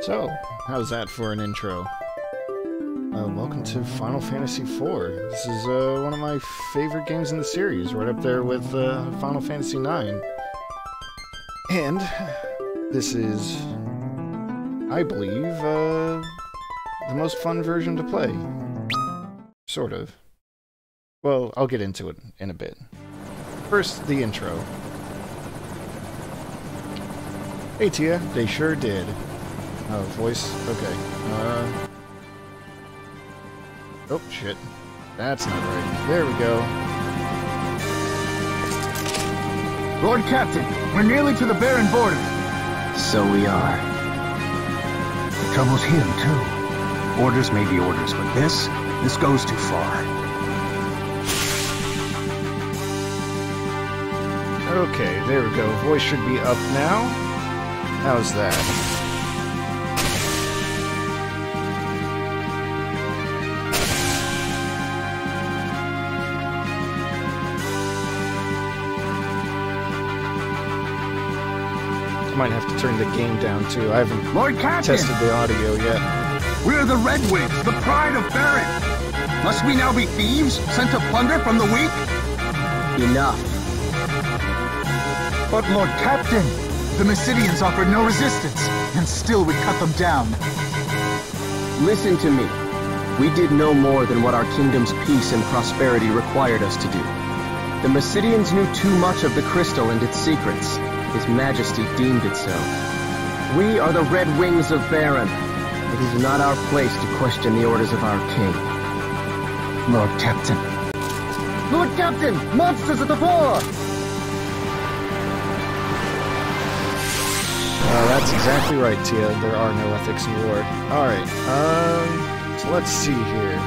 So, how's that for an intro? Welcome to Final Fantasy IV. This is one of my favorite games in the series, right up there with Final Fantasy IX. And this is, I believe, the most fun version to play. Sort of. Well, I'll get into it in a bit. First, the intro. Hey Tia, they sure did. Oh, voice? Okay. Oh, shit. That's not right. There we go. Lord Captain, we're nearly to the barren border. So we are. The trouble's him, too. Orders may be orders, but this goes too far. Okay, there we go. Voice should be up now. How's that? I might have to turn the game down too. I haven't Lord Captain, tested the audio yet. We're the Red Wings, the pride of Baron. Must we now be thieves sent to plunder from the weak? Enough. But Lord Captain, the Mysidians offered no resistance, and still we cut them down. Listen to me. We did no more than what our kingdom's peace and prosperity required us to do. The Mysidians knew too much of the crystal and its secrets. His Majesty deemed it so. We are the Red Wings of Baron. It is not our place to question the orders of our king. Lord Captain. Lord Captain! Monsters at the fore! That's exactly right, Tia. There are no ethics in war. Alright, so let's see here.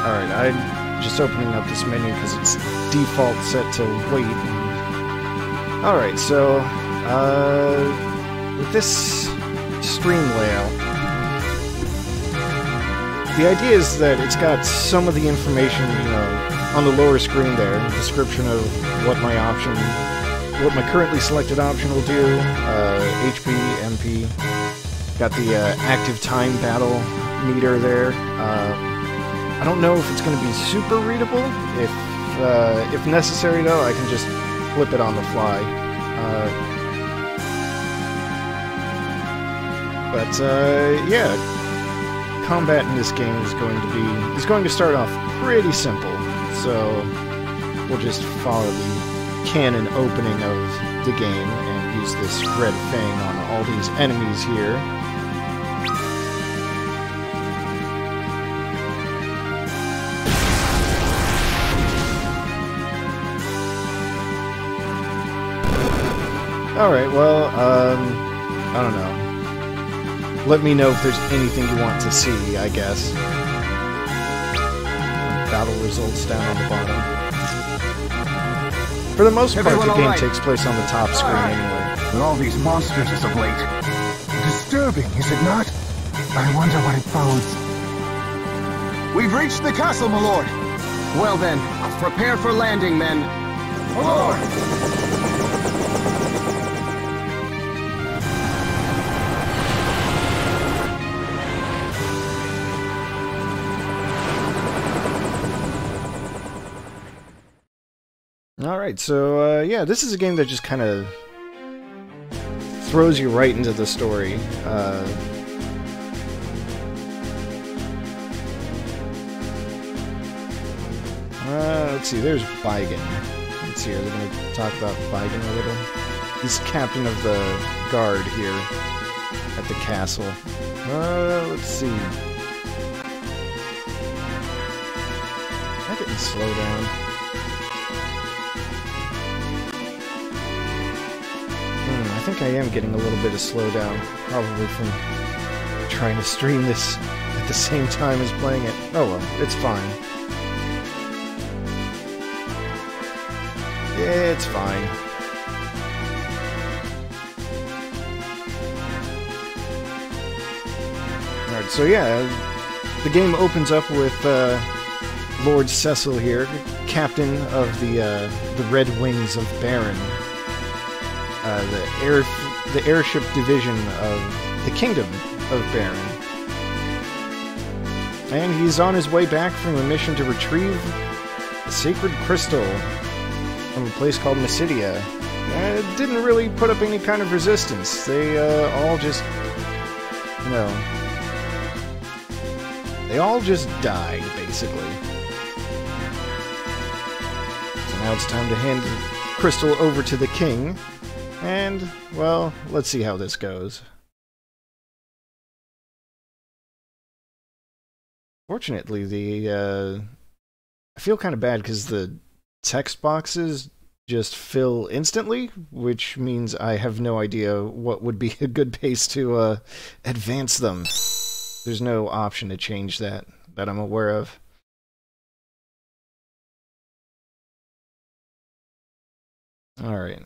Alright, I'm just opening up this menu because it's default set to wait. Alright, so, with this stream layout, the idea is that it's got some of the information, you know, on the lower screen there, a description of what my currently selected option will do, HP, MP, got the active time battle meter there. I don't know if it's going to be super readable. If necessary, though, I can just flip it on the fly. Yeah, combat in this game is going to start off pretty simple. So we'll just follow the canon opening of the game and use this red fang on all these enemies here. Alright, well, I don't know. Let me know if there's anything you want to see, I guess. Battle results down on the bottom. For the most part, the game takes place on the top screen anyway. With all these monsters as of late. Disturbing, is it not? I wonder what it bodes. We've reached the castle, my lord. Well then, prepare for landing, men. My lord! Alright, so, yeah, this is a game that just kind of throws you right into the story. Let's see, there's Baigen. Let's see, are we going to talk about Baigen a little? He's captain of the guard here at the castle. Let's see. Am I getting slow down? I think I am getting a little bit of slowdown, probably from trying to stream this at the same time as playing it. Oh well, it's fine. Yeah, it's fine. Alright, so yeah, the game opens up with Lord Cecil here, captain of the Red Wings of Baron. the airship division of the Kingdom of Baron. And he's on his way back from a mission to retrieve the sacred crystal from a place called Mysidia. It didn't really put up any kind of resistance. They all just, you know, they all just died, basically. So now it's time to hand the crystal over to the king. And, well, let's see how this goes. Fortunately, I feel kind of bad because the text boxes just fill instantly, which means I have no idea what would be a good pace to advance them. There's no option to change that I'm aware of. Alright,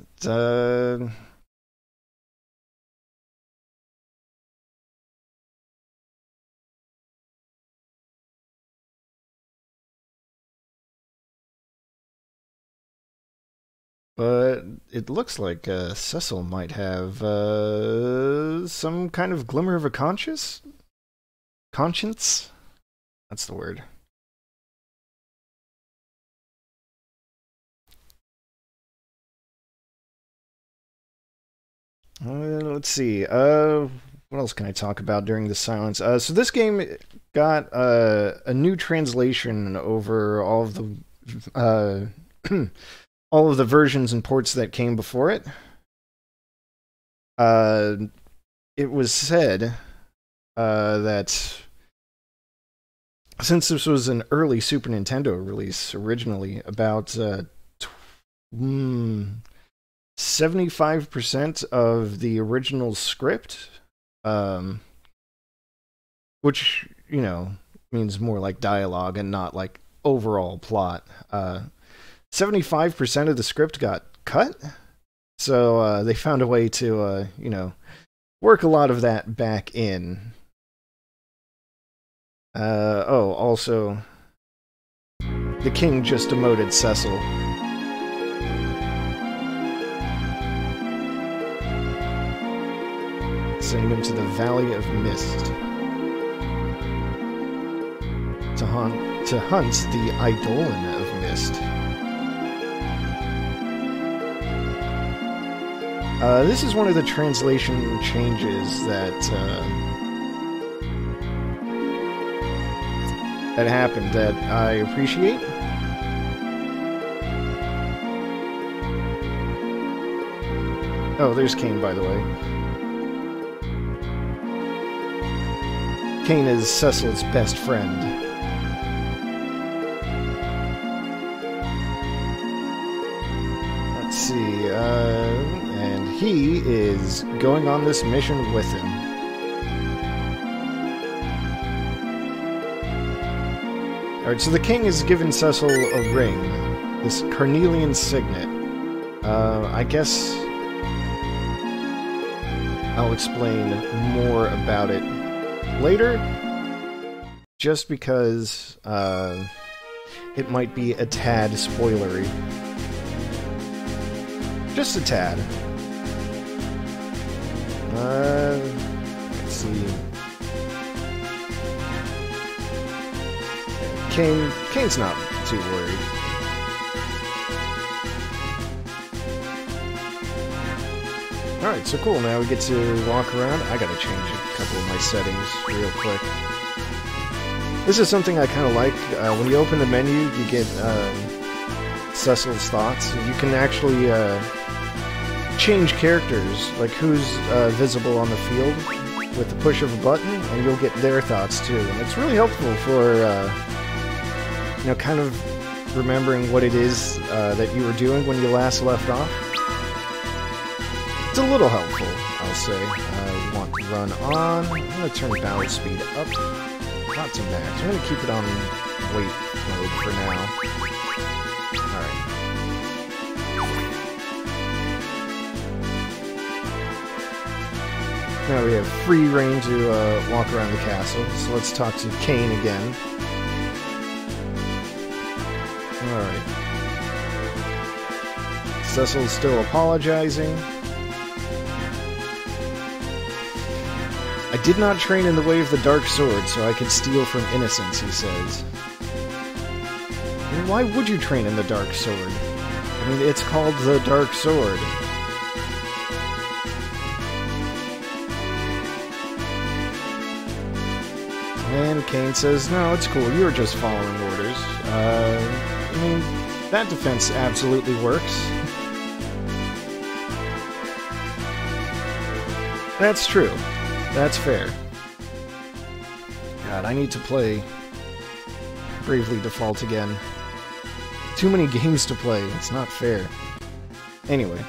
but it looks like Cecil might have some kind of glimmer of a conscience? That's the word. Let's see. What else can I talk about during the silence? So this game got a new translation over all of the all of the versions and ports that came before it. It was said that since this was an early Super Nintendo release originally, about 75% of the original script, which, you know, means more like dialogue and not like overall plot, 75% of the script got cut, so they found a way to, you know, work a lot of that back in. Oh, also, the king just demoted Cecil. Sending him to the Valley of Mist to hunt the Eidolon of Mist. This is one of the translation changes that that happened that I appreciate. Oh, there's Kane, by the way. Kane is Cecil's best friend. Let's see, and he is going on this mission with him. Alright, so the king has given Cecil a ring, this carnelian signet. I guess I'll explain more about it later, just because it might be a tad spoilery. Just a tad. Let's see. Kane's not too worried. Alright, so cool, now we get to walk around. I gotta change a couple of my settings real quick. This is something I kind of like. When you open the menu, you get Cecil's thoughts. You can actually change characters, like who's visible on the field with the push of a button, and you'll get their thoughts too. And it's really helpful for, you know, kind of remembering what it is that you were doing when you last left off. It's a little helpful, I'll say. You want to run on. I'm going to turn battle speed up, not to max. I'm going to keep it on wait mode for now. Alright. Now we have free reign to walk around the castle, so let's talk to Kane again. Alright. Cecil's still apologizing. I did not train in the way of the dark sword, so I could steal from innocence, he says. Well, why would you train in the dark sword? I mean, it's called the dark sword. And Kane says, no, it's cool, you're just following orders. I mean, that defense absolutely works. That's true. That's fair. God, I need to play Bravely Default again. Too many games to play, it's not fair. Anyway.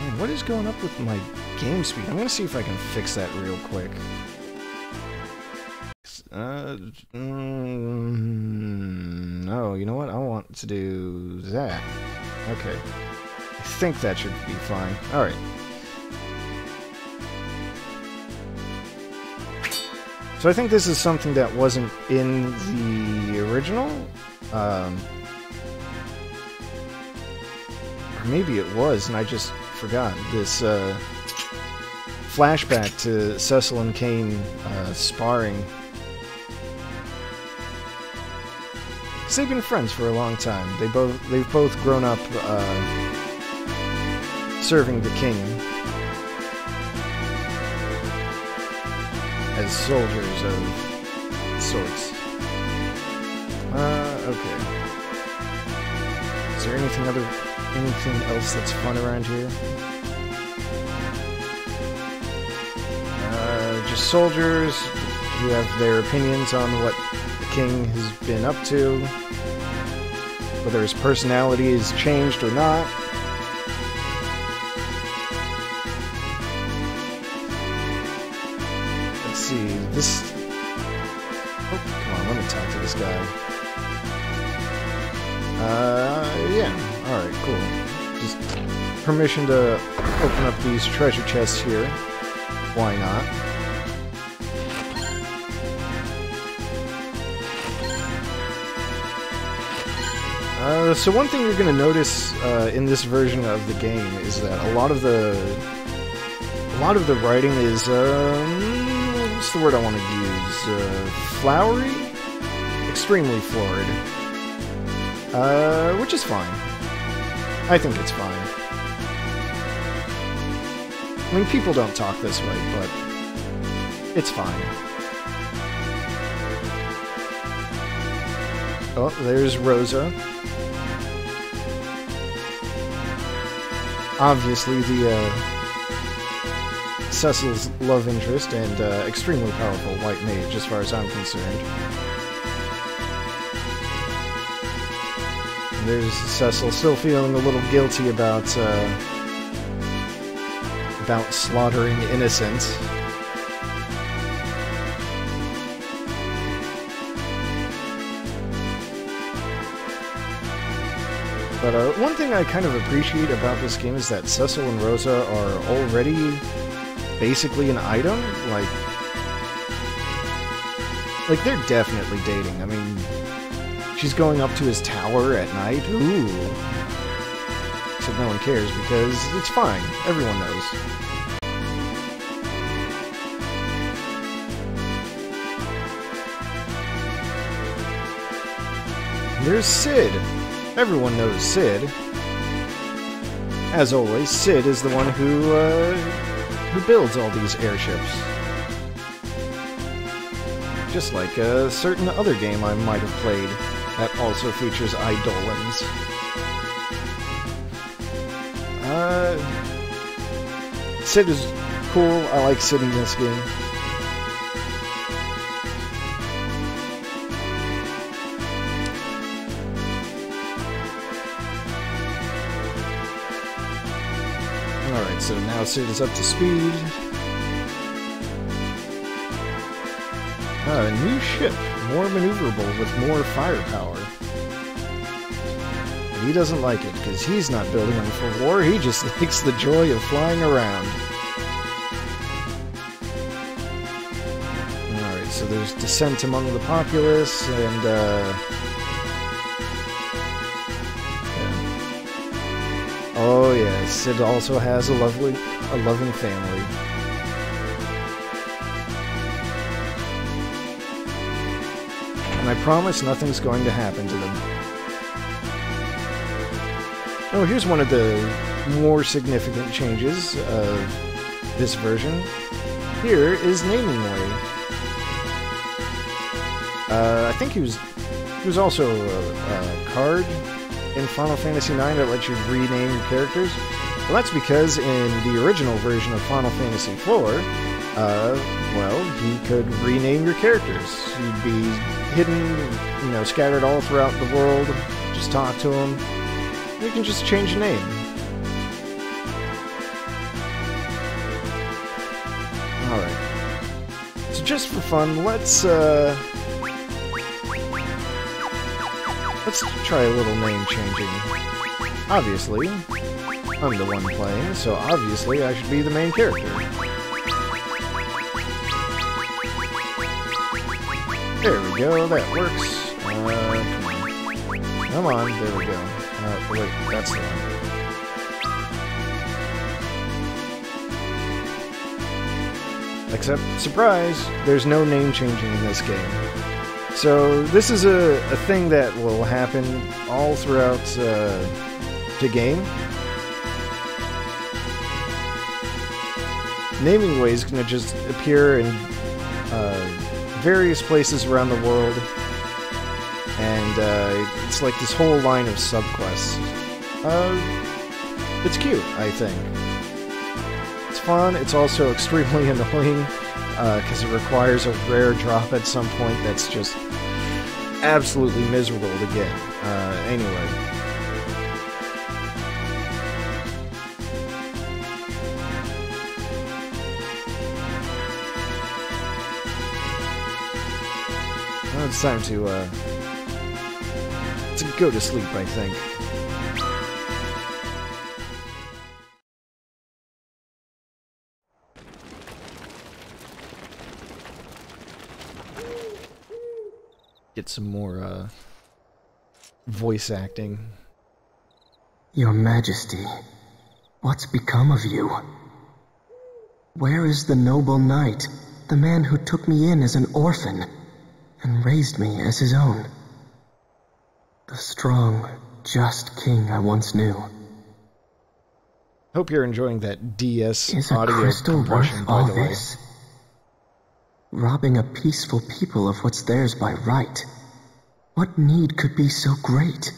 Man, what is going up with my game speed? I'm gonna see if I can fix that real quick. No, you know what? I want to do that. Okay. I think that should be fine. Alright. So I think this is something that wasn't in the original. Or maybe it was, and I just forgot. This flashback to Cecil and Kane sparring. Because they've been friends for a long time. They've both grown up serving the king as soldiers of sorts. Okay. Is there anything else that's fun around here? Just soldiers who have their opinions on what the king has been up to, whether his personality has changed or not. Let's see, this... Oh, come on, let me talk to this guy. Yeah, alright, cool. Just permission to open up these treasure chests here. Why not? So one thing you're going to notice in this version of the game is that a lot of the writing is what's the word I want to use? Flowery, extremely florid, which is fine. I think it's fine. I mean, people don't talk this way, but it's fine. Oh, there's Rosa. Obviously, the Cecil's love interest and extremely powerful white mage, as far as I'm concerned. And there's Cecil still feeling a little guilty about slaughtering innocents. But one thing I kind of appreciate about this game is that Cecil and Rosa are already basically an item. Like they're definitely dating. I mean, she's going up to his tower at night. Ooh. Except no one cares because it's fine. Everyone knows. There's Sid. Everyone knows Sid. As always, Sid is the one who builds all these airships. Just like a certain other game I might have played that also features Eidolons. Sid is cool. I like Sid in this game. Alright, so now Sid is up to speed. A new ship, more maneuverable with more firepower. But he doesn't like it, because he's not building them for war, he just likes the joy of flying around. Alright, so there's dissent among the populace, and, yeah. Oh yes, Sid also has a loving family. And I promise nothing's going to happen to them. Oh, here's one of the more significant changes of this version. Here is naming way. I think he was also a card in Final Fantasy IX that lets you rename your characters. Well, that's because in the original version of Final Fantasy IV, well, he could rename your characters. You'd be hidden, you know, scattered all throughout the world. Just talk to him. You can just change your name. Alright. So just for fun, let's try a little name changing. Obviously, I'm the one playing, so obviously I should be the main character. There we go, that works. Come on, there we go. Wait, that's the one. Except, surprise, there's no name changing in this game. So this is a thing that will happen all throughout the game. Naming Way is going to just appear in various places around the world, and it's like this whole line of subquests. It's cute, I think. It's fun. It's also extremely annoying because it requires a rare drop at some point that's just absolutely miserable to get. Anyway. Well, it's time to go to sleep, I think. Get some more, voice acting. Your Majesty, what's become of you? Where is the noble knight, the man who took me in as an orphan and raised me as his own? The strong, just king I once knew. Hope you're enjoying that DS Is a audio crystal compression, worth by all the way. this? Robbing a peaceful people of what's theirs by right. What need could be so great?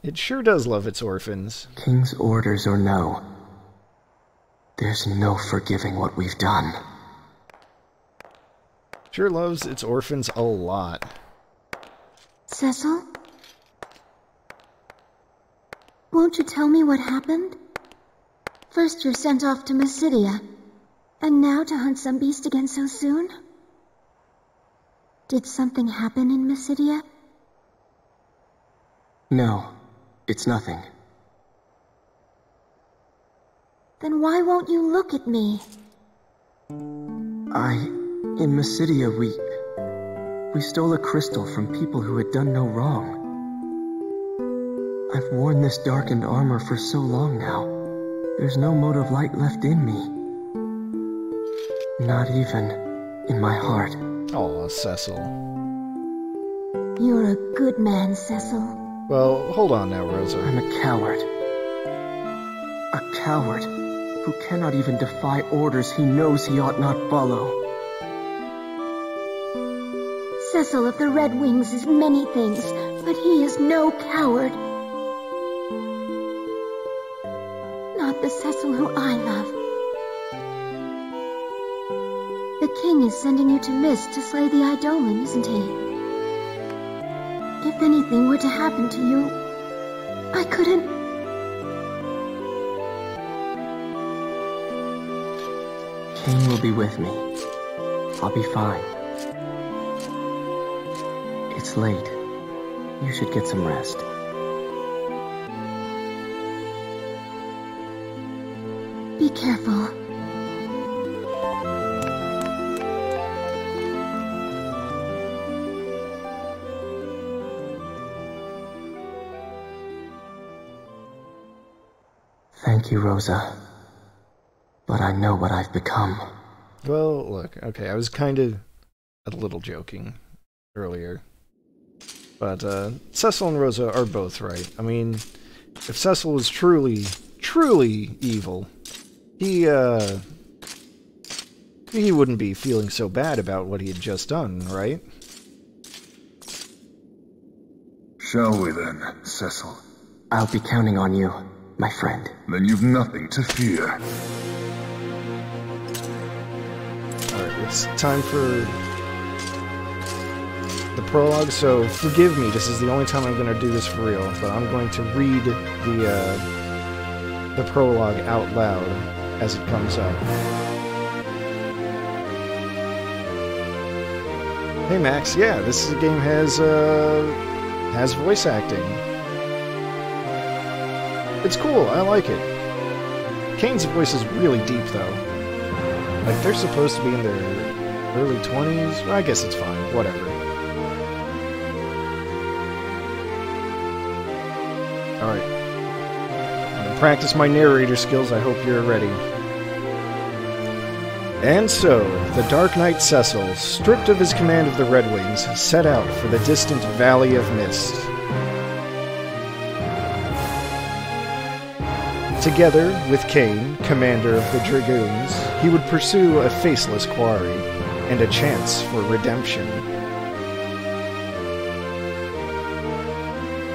It sure does love its orphans. King's orders or no, there's no forgiving what we've done. Sure loves its orphans a lot. Cecil? Won't you tell me what happened? First you're sent off to Mysidia, and now to hunt some beast again so soon? Did something happen in Mysidia? No, it's nothing. Then why won't you look at me? In Mysidia, we stole a crystal from people who had done no wrong. I've worn this darkened armor for so long now. There's no mote of light left in me. Not even in my heart. Aw, Cecil. You're a good man, Cecil. Well, hold on now, Rosa. I'm a coward. A coward who cannot even defy orders he knows he ought not follow. Cecil of the Red Wings is many things, but he is no coward. Not the Cecil who I love. The king is sending you to Mist to slay the Eidolon, isn't he? If anything were to happen to you, I couldn't... King will be with me. I'll be fine. It's late. You should get some rest. Be careful. Thank you, Rosa. But I know what I've become. Well, look, okay, I was kind of a little joking earlier. But Cecil and Rosa are both right. I mean, if Cecil was truly evil, he wouldn't be feeling so bad about what he had just done, right? Shall we then, Cecil? I'll be counting on you, my friend. Then you've nothing to fear. Alright, it's time for the prologue, so forgive me, this is the only time I'm going to do this for real, but I'm going to read the prologue out loud as it comes up. Hey Max, yeah, this game has voice acting. It's cool, I like it. Kane's voice is really deep though. Like, they're supposed to be in their early 20s? Well, I guess it's fine, whatever. Alright. I'm gonna practice my narrator skills, I hope you're ready. And so, the Dark Knight Cecil, stripped of his command of the Red Wings, set out for the distant Valley of Mist. Together with Kane, commander of the Dragoons, he would pursue a faceless quarry and a chance for redemption.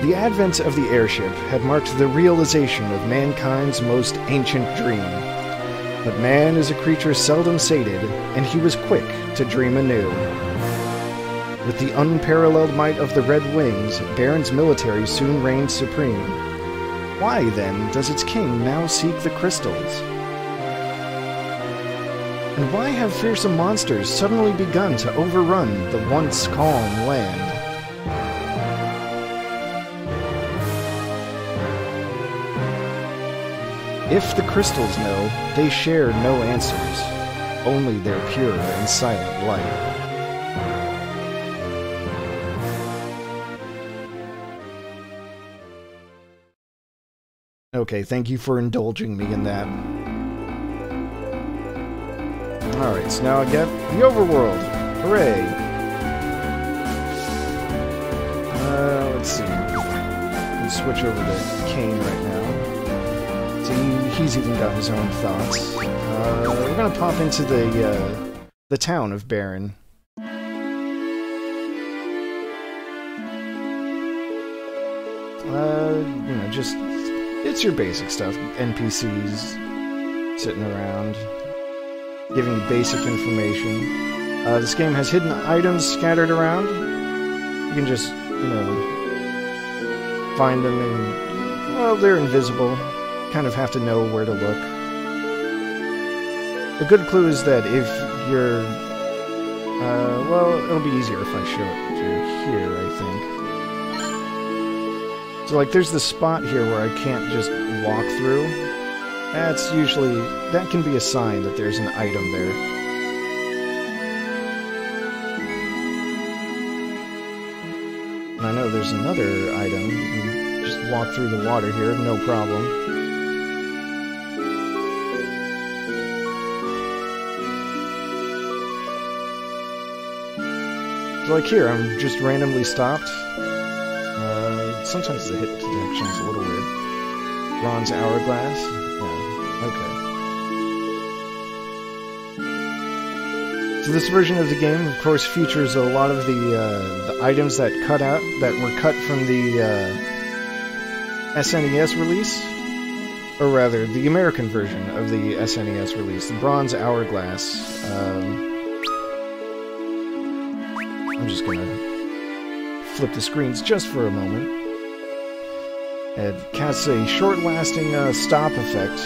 The advent of the airship had marked the realization of mankind's most ancient dream. But man is a creature seldom sated, and he was quick to dream anew. With the unparalleled might of the Red Wings, Baron's military soon reigned supreme. Why, then, does its king now seek the crystals? And why have fearsome monsters suddenly begun to overrun the once calm land? If the crystals know, they share no answers, only their pure and silent light. Okay, thank you for indulging me in that. Alright, so now I get the overworld. Hooray! Let's see. Let's switch over to Kane right now. See, he's even got his own thoughts. We're gonna pop into the town of Baron. You know, just... it's your basic stuff. NPCs sitting around, giving you basic information. This game has hidden items scattered around. You can just, you know, find them and, well, they're invisible. Kind of have to know where to look. A good clue is that if you're, well, it'll be easier if I show it to you here, I think. So, like, there's this spot here where I can't just walk through. That's usually, that can be a sign that there's an item there. And I know there's another item. You can just walk through the water here, no problem. So, like here, I'm just randomly stopped. Sometimes the hit detection is a little weird. Bronze hourglass? Yeah, okay. So this version of the game, of course, features a lot of the items that were cut from the SNES release, or rather, the American version of the SNES release, the Bronze Hourglass. I'm just gonna flip the screens just for a moment. It casts a short-lasting stop effect.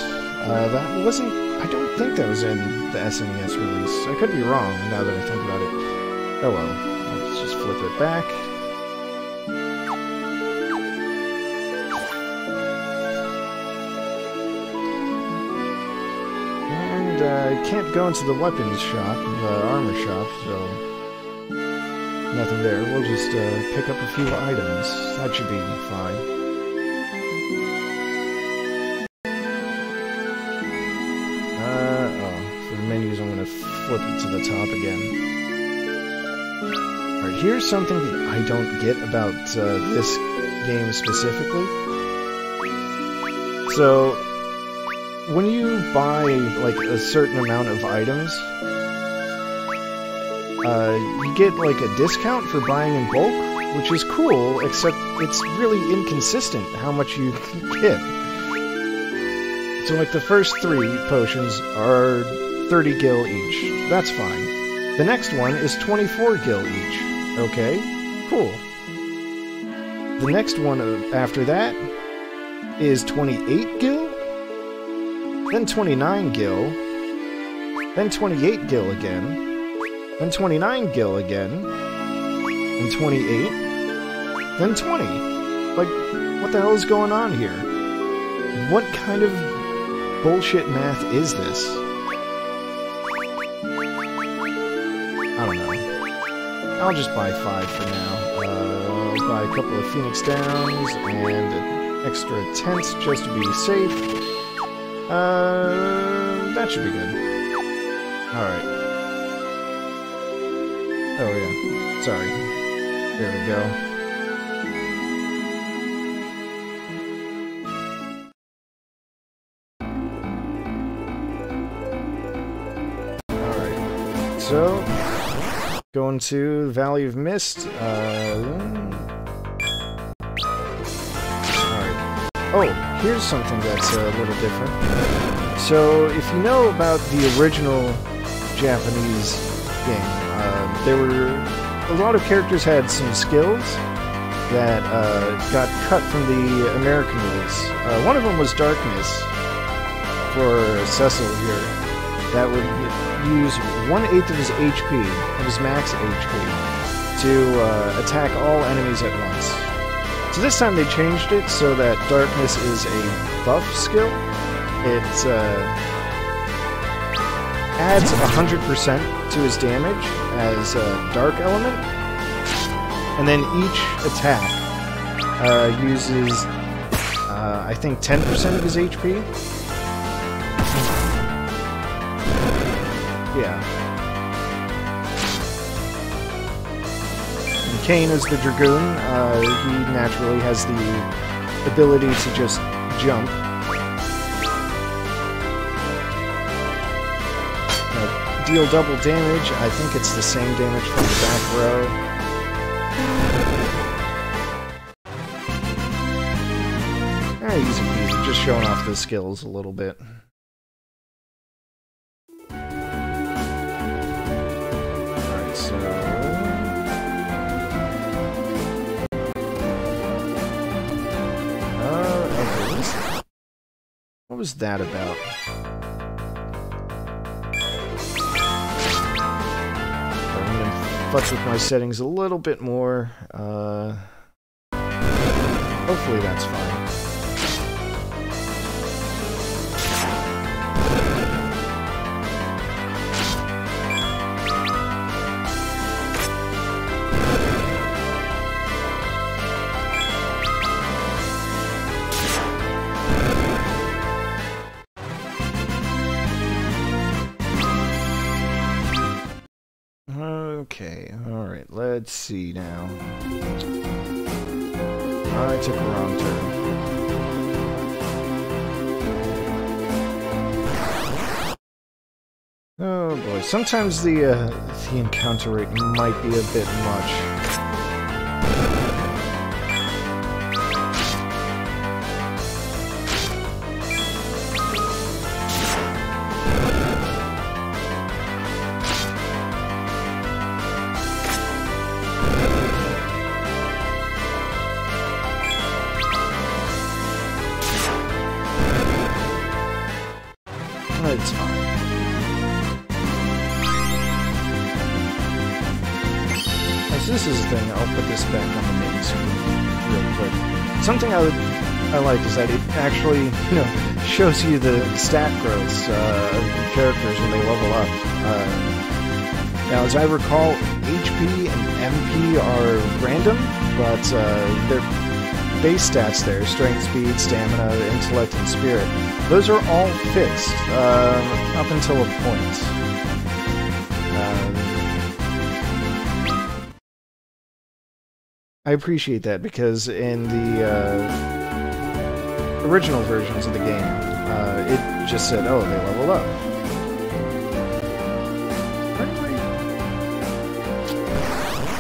That wasn't... I don't think that was in the SNES release. I could be wrong, now that I think about it. Oh well. Let's just flip it back. And I can't go into the weapons shop, the armor shop, so... nothing there. We'll just pick up a few items. That should be fine. flip it to the top again. Alright, here's something that I don't get about this game specifically. So, when you buy, like, a certain amount of items, you get, like, a discount for buying in bulk, which is cool, except it's really inconsistent how much you get. So, like, the first 3 potions are 30 gil each. That's fine. The next one is 24 gil each. Okay, cool. The next one after that is 28 gil, then 29 gil, then 28 gil again, then 29 gil again, and 28, then 20. Like, what the hell is going on here? What kind of bullshit math is this? I don't know. I'll just buy 5 for now. I'll buy a couple of Phoenix Downs and an extra tent just to be safe. That should be good. Alright. Oh yeah. Sorry. There we go. Alright. So, going to Valley of Mist. Alright. Oh, here's something that's a little different. So, if you know about the original Japanese game, there were a lot of characters had some skills that got cut from the American release. One of them was Darkness for Cecil here. That would use 1/8 of his HP, of his max HP, to attack all enemies at once. So this time they changed it so that Darkness is a buff skill. It adds 100% to his damage as a dark element, and then each attack uses, I think, 10% of his HP. Yeah. And Kane is the Dragoon. He naturally has the ability to just jump. Deal double damage. I think it's the same damage from the back row. Easy peasy, just showing off the skills a little bit. Alright, so... okay, what was that about? Futz with my settings a little bit more. Hopefully that's fine. Okay, alright, let's see now. I took a wrong turn. Oh boy, sometimes the encounter rate might be a bit much. It's fine. So this is the thing, I'll put this back on the main screen real quick. Something I like is that it actually, you know, shows you the stat growths of characters when they level up. Now, as I recall, HP and MP are random, but they're base stats there, strength, speed, stamina, intellect, and spirit, those are all fixed, up until a point. I appreciate that, because in the original versions of the game, it just said, oh, they leveled up.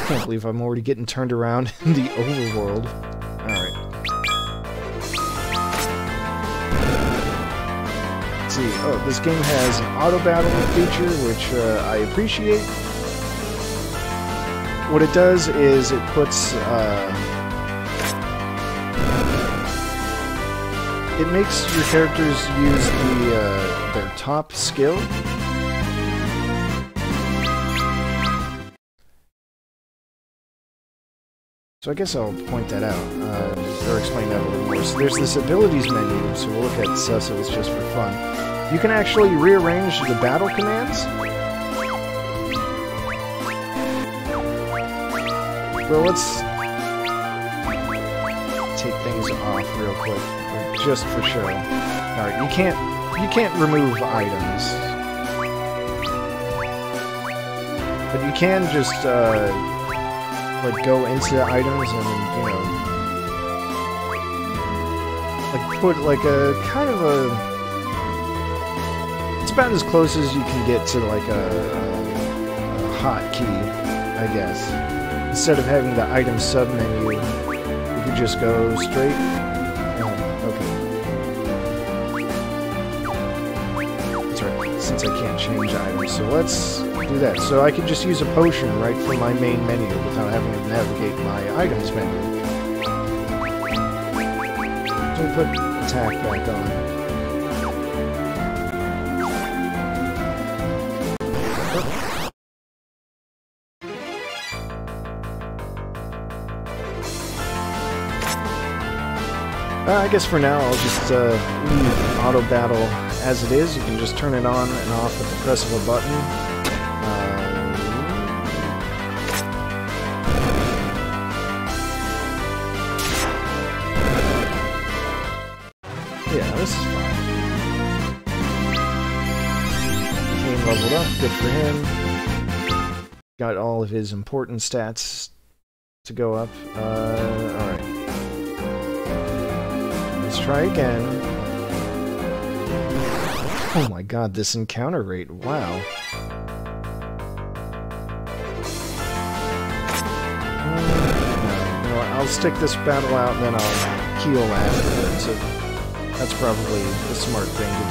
I can't believe I'm already getting turned around in the overworld. Alright. Let's see. Oh, this game has an auto-battle feature, which I appreciate. What it does is it puts... it makes your characters use their top skill. So I guess I'll point that out, or explain that a little more. So there's this abilities menu, so we'll look at Cecil's just for fun. You can actually rearrange the battle commands. Well, let's take things off real quick, just for show. Alright, you can't remove items. But you can just, like, go into items and, you know, like, put, like, a, kind of a... It's about as close as you can get to, like, a hotkey, I guess. Instead of having the item sub-menu, you could just go straight... Oh, okay. That's right, since I can't change items, so let's... do that. So I could just use a potion right from my main menu without having to navigate my items menu. So we put attack back on. I guess for now I'll just leave auto battle as it is. You can just turn it on and off with the press of a button. Yeah, this is fine. Team leveled up, good for him. Got all of his important stats to go up. Alright. Let's try again. Oh my god, this encounter rate, wow. No, I'll stick this battle out and then I'll heal afterwards. So that's probably the smart thing to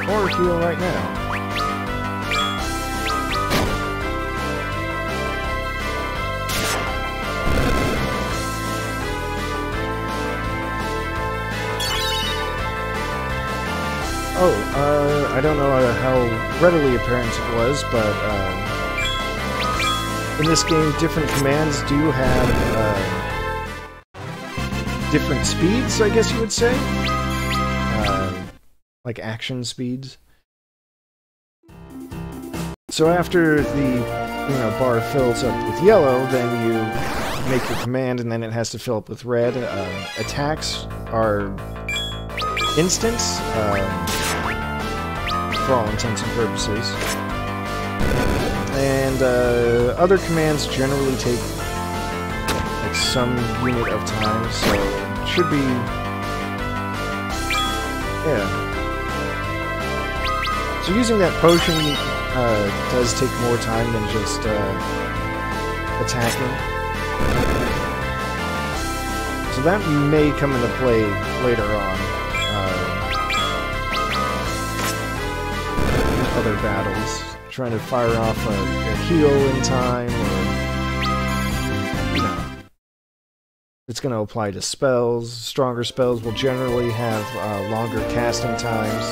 do. Or heal right now. Oh, I don't know how readily apparent it was, but in this game, different commands do have different speeds, I guess you would say. Like action speeds. So after the bar fills up with yellow, then you make your command, and then it has to fill up with red. Attacks are instants. For all intents and purposes. And other commands generally take like some unit of time, so it should be... yeah. So using that potion does take more time than just attacking. So that may come into play later on. Other battles, trying to fire off a heal in time, or it's going to apply to spells. Stronger spells will generally have longer casting times.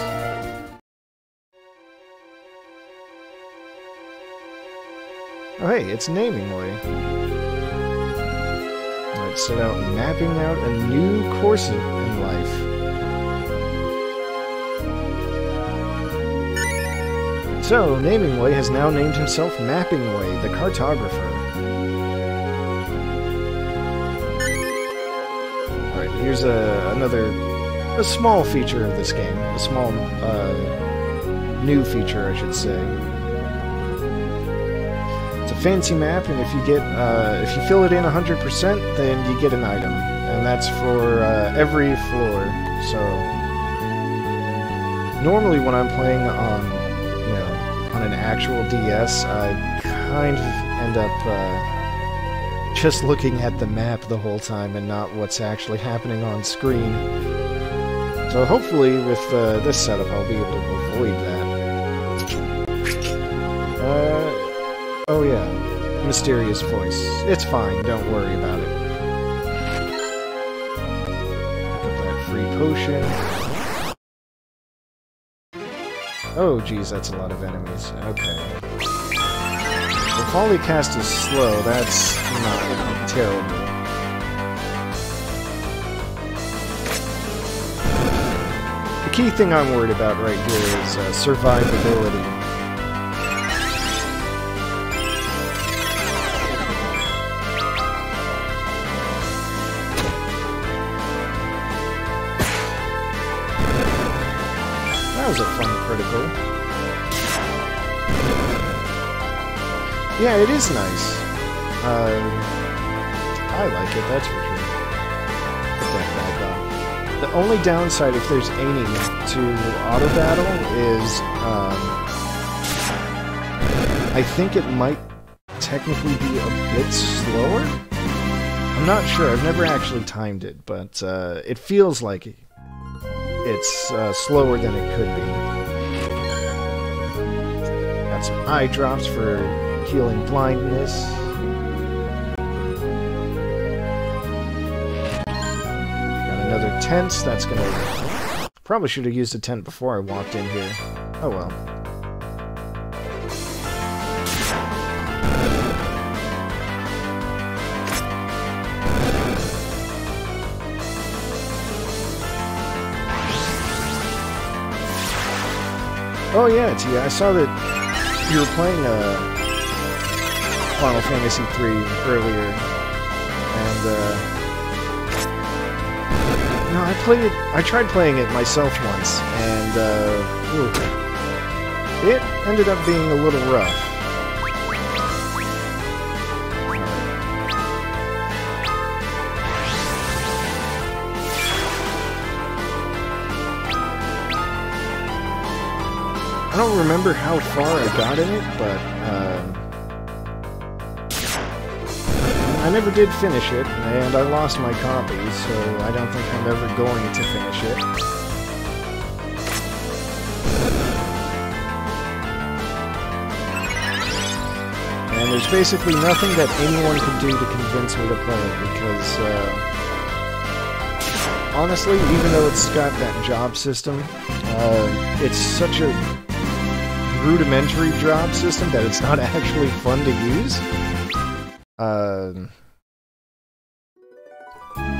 Oh hey, it's Naming Way. Let's set out mapping out a new course in life. So, Naming Way has now named himself Mapping Way, the cartographer. Alright, here's a small feature of this game. A small, new feature, I should say. It's a fancy map, and if you get if you fill it in 100%, then you get an item, and that's for every floor. So normally when I'm playing on, you know, on an actual DS, I kind of end up just looking at the map the whole time and not what's actually happening on screen. So hopefully with this setup I'll be able to avoid that. Oh yeah, mysterious voice. It's fine, don't worry about it. Pick up that free potion. Oh geez, that's a lot of enemies. Okay. If Volley cast is slow, that's not terrible. The key thing I'm worried about right here is survivability. That was a fun critical. Yeah, it is nice. I like it, that's for sure. Put that back on. The only downside if there's aiming to auto battle is I think it might technically be a bit slower. I'm not sure, I've never actually timed it, but it feels like it's slower than it could be. Got some eye drops for healing blindness. Got another tent, that's gonna... Probably should have used a tent before I walked in here. Oh well. Oh yeah, Tia, I saw that you were playing Final Fantasy III earlier, and no, I tried playing it myself once, and it ended up being a little rough. I don't remember how far I got in it, but I never did finish it, and I lost my copy, so I don't think I'm ever going to finish it. And there's basically nothing that anyone can do to convince me to play it, because honestly, even though it's got that job system, it's such a rudimentary job system that it's not actually fun to use.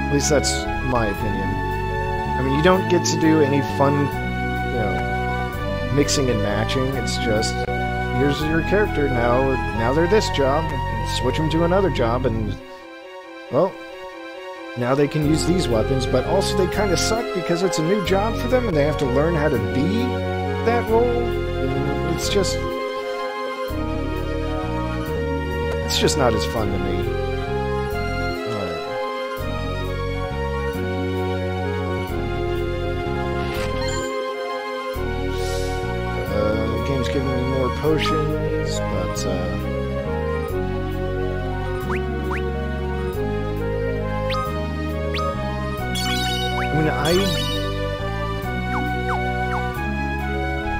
At least that's my opinion. I mean, you don't get to do any fun, you know, mixing and matching. It's just, here's your character, now they're this job, and switch them to another job, and, well, now they can use these weapons, but also they kind of suck because it's a new job for them, and they have to learn how to be that role. It's just not as fun to me. Alright. The game's giving me more potions, but I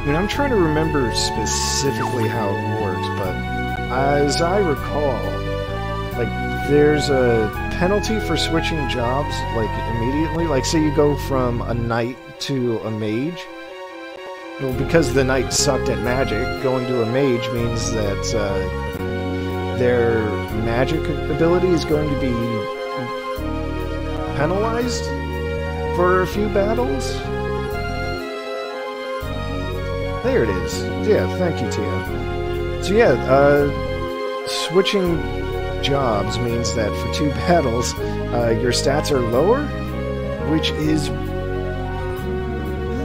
mean, I'm trying to remember specifically how it works, but as I recall, like, there's a penalty for switching jobs, like, immediately. Like, say you go from a knight to a mage. Well, because the knight sucked at magic, going to a mage means that their magic ability is going to be penalized for a few battles. There it is. Yeah, thank you, Tia. So yeah, switching jobs means that for 2 battles, your stats are lower, which is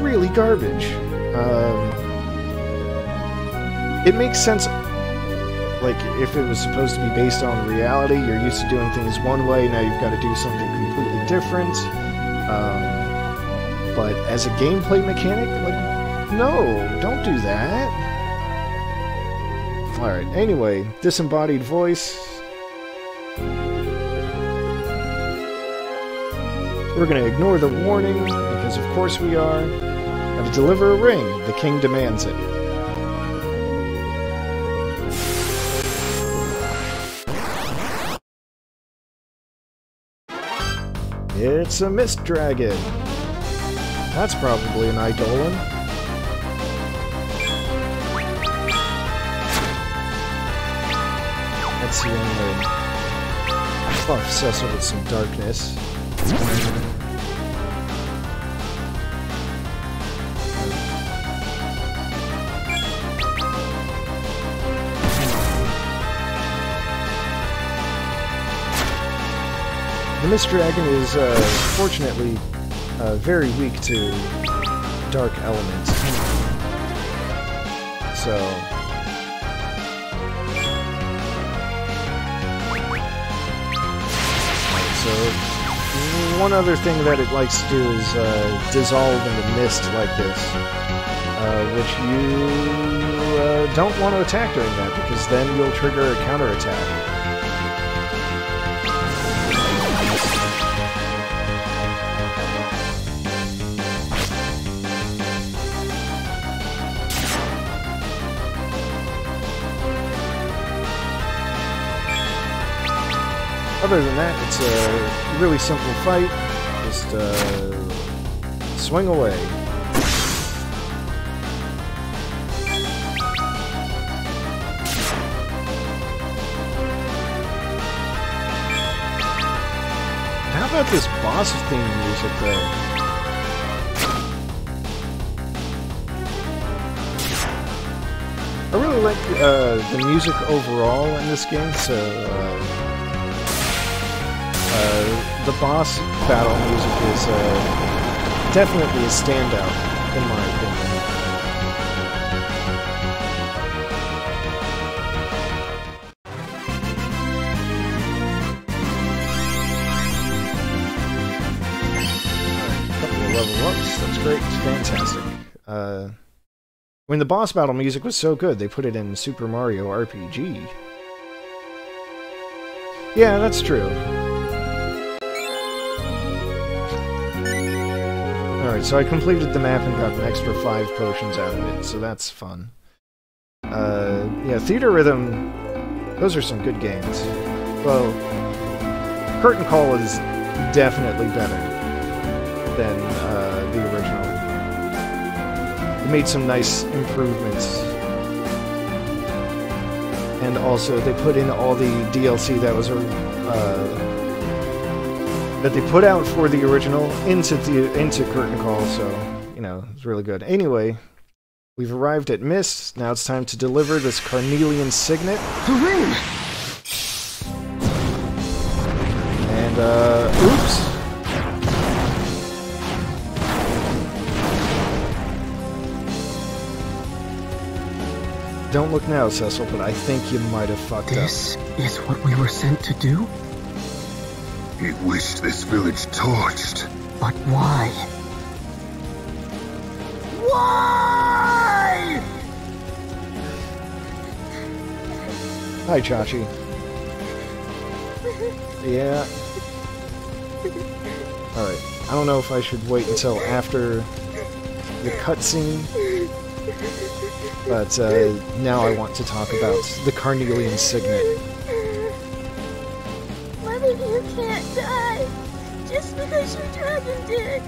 really garbage. It makes sense like, if it was supposed to be based on reality, you're used to doing things one way, now you've got to do something completely different. But as a gameplay mechanic, like, no, don't do that. Alright, anyway, disembodied voice. We're gonna ignore the warning, because of course we are. Gotta deliver a ring, the king demands it. It's a mist dragon. That's probably an Eidolon. Let's see, I'm gonna buff Cecil with some darkness. The Mist Dragon is, fortunately, very weak to dark elements. So... one other thing that it likes to do is dissolve into mist like this, which you don't want to attack during that, because then you'll trigger a counterattack. Other than that, it's a really simple fight. Just swing away. How about this boss theme music, though? I really like the music overall in this game, so... the boss battle music is definitely a standout, in my opinion. Alright, a couple of level ups, that's great, it's fantastic. I mean, the boss battle music was so good, they put it in Super Mario RPG. Yeah, that's true. Alright, so I completed the map and got an extra 5 potions out of it, so that's fun. Yeah, Theater Rhythm, those are some good games. Well, Curtain Call is definitely better than the original. It made some nice improvements. And also, they put in all the DLC that was that they put out for the original into Curtain Call, so, you know, it's really good. Anyway, we've arrived at Mist. Now it's time to deliver this Carnelian Signet. The ring! And, oops. Don't look now, Cecil, but I think you might have fucked up. This is what we were sent to do? He wished this village torched. But why? Why? Hi, Chachi. Yeah. Alright, I don't know if I should wait until after the cutscene, but now I want to talk about the Carnelian Signet. You can't die, just because your dragon did.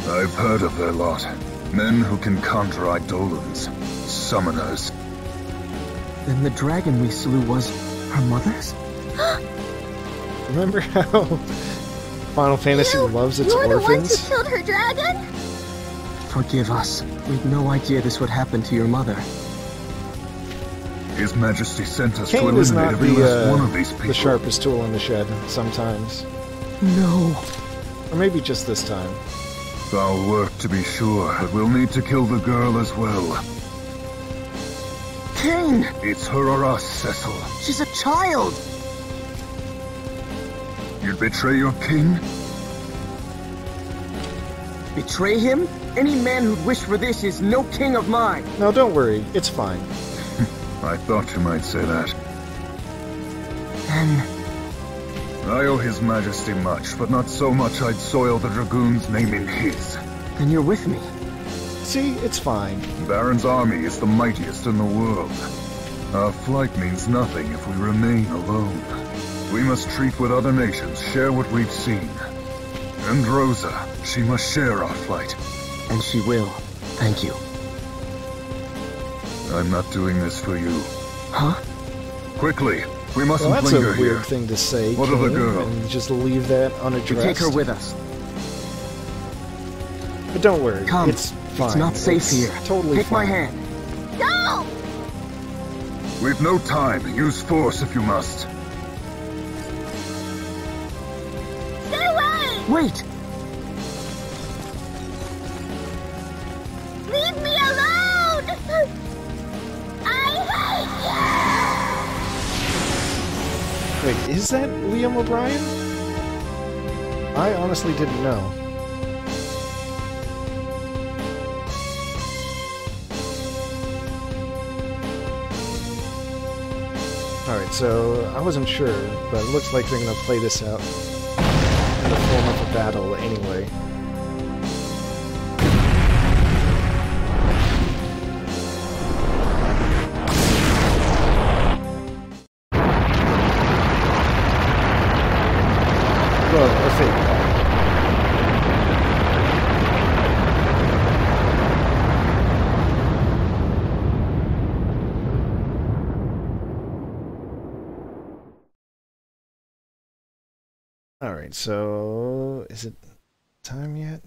I've heard of their lot. Men who can conjure Eidolons. Summoners. Then the dragon we slew was her mother's? Remember how Final Fantasy loves its orphans? You're the ones who killed her dragon? Forgive us. We'd no idea this would happen to your mother. His Majesty sent us to Cain is eliminate not every last one of these people. the sharpest tool in the shed, sometimes. No. Or maybe just this time. Foul work to be sure, but we'll need to kill the girl as well. Kane! It's her or us, Cecil. She's a child! You'd betray your king? Betray him? Any man who'd wish for this is no king of mine. No, don't worry. It's fine. I thought you might say that. Then... I owe His Majesty much, but not so much I'd soil the Dragoon's name in his. then you're with me. See, it's fine. Baron's army is the mightiest in the world. Our flight means nothing if we remain alone. We must treat with other nations, share what we've seen. And Rosa, she must share our flight. And she will. Thank you. I'm not doing this for you. Huh? Quickly, we mustn't Well, that's a linger weird here. thing to say, What of the Kane, girl? and just leave that We unaddressed. take her with us. But don't worry, Come. it's fine. It's not safe It's here. Totally Take fine. my hand. Go! We've no time. Use force if you must. Stay away! Wait! Leave me alone! I hate you! Wait, is that Liam O'Brien? I honestly didn't know. Alright, so I wasn't sure, but it looks like they're gonna play this out in the form of a battle anyway. Well, I think. Alright, so is it time yet?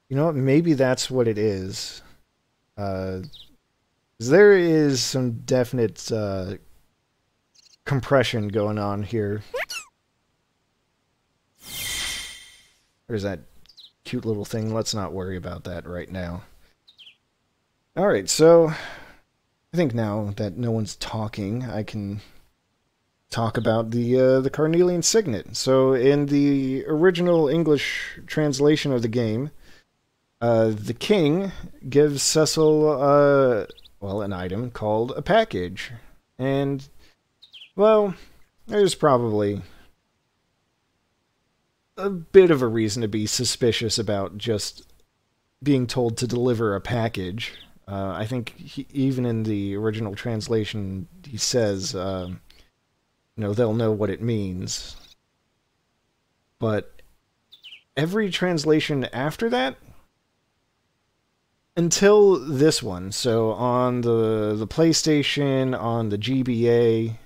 You know what? Maybe that's what it is. 'Cause there is some definite compression going on here. There's that cute little thing. Let's not worry about that right now. Alright, so I think now that no one's talking, I can talk about the Carnelian Signet. So in the original English translation of the game, the king gives Cecil, well, an item called a package. And, well, there's probably a bit of a reason to be suspicious about just being told to deliver a package. I think even in the original translation, he says, you know, they'll know what it means. But every translation after that, until this one, so on the PlayStation, on the GBA,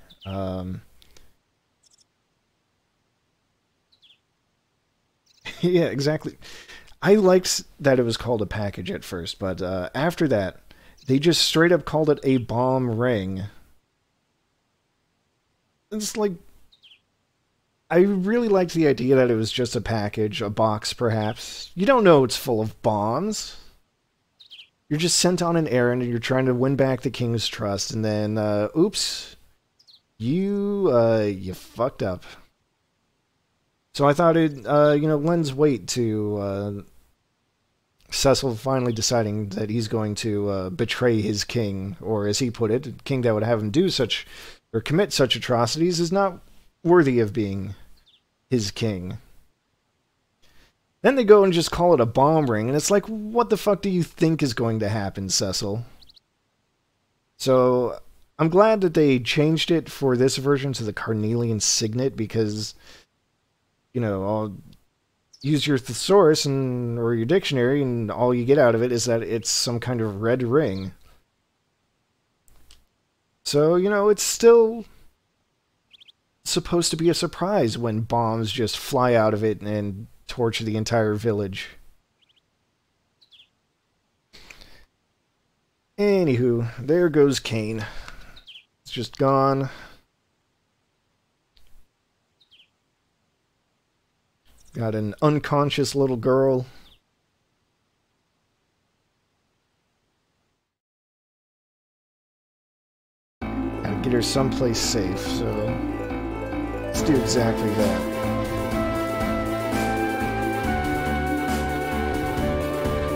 yeah, exactly. I liked that it was called a package at first, but after that, they just straight up called it a bomb ring. It's like, I really liked the idea that it was just a package, a box perhaps. You don't know it's full of bombs. You're just sent on an errand and you're trying to win back the king's trust, and then, oops, you fucked up. So I thought it, you know, lends weight to Cecil finally deciding that he's going to betray his king, or as he put it, a king that would have him do such, or commit such atrocities is not worthy of being his king. Then they go and just call it a bomb ring, and it's like, what the fuck do you think is going to happen, Cecil? So, I'm glad that they changed it for this version to the Carnelian Signet, because, you know, I'll use your thesaurus and or your dictionary, and all you get out of it is that it's some kind of red ring. So, you know, it's still supposed to be a surprise when bombs just fly out of it and torch the entire village. Anywho, there goes Kane. It's just gone. Got an unconscious little girl. Gotta get her someplace safe, so let's do exactly that.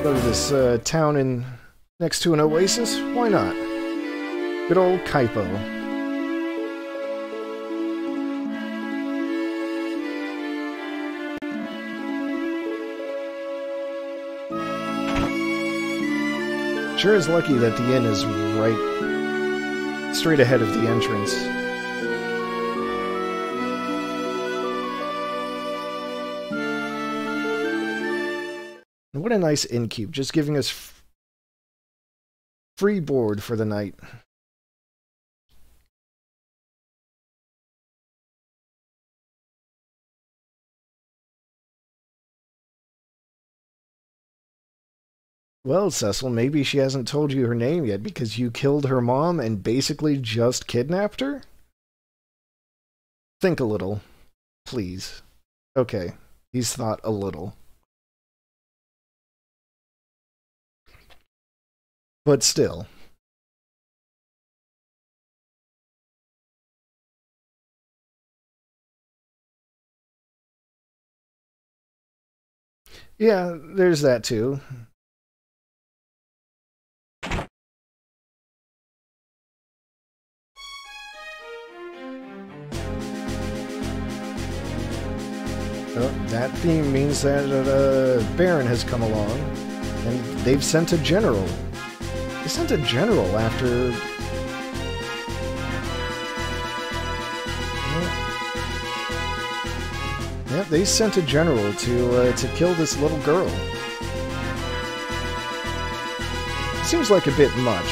Go to this town next to an oasis? Why not? Good old Kaipo. Sure is lucky that the inn is right straight ahead of the entrance. And what a nice innkeep, just giving us free board for the night. Well, Cecil, maybe she hasn't told you her name yet because you killed her mom and basically just kidnapped her? Think a little, please. Okay, he's thought a little. But still. Yeah, there's that too. Oh, that theme means that Baron has come along, and they've sent a general. They sent a general after... Yeah, they sent a general to kill this little girl. Seems like a bit much.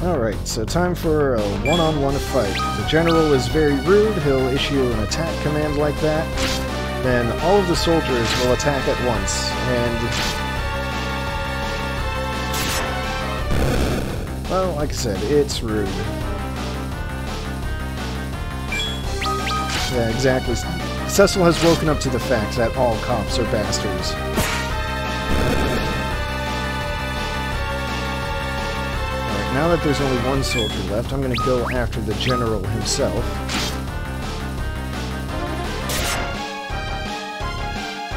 Alright, so time for a one-on-one fight. The general is very rude, he'll issue an attack command like that, then all of the soldiers will attack at once, and... well, like I said, it's rude. Yeah, exactly. Cecil has woken up to the fact that all cops are bastards. Now that there's only one soldier left, I'm going to go after the general himself.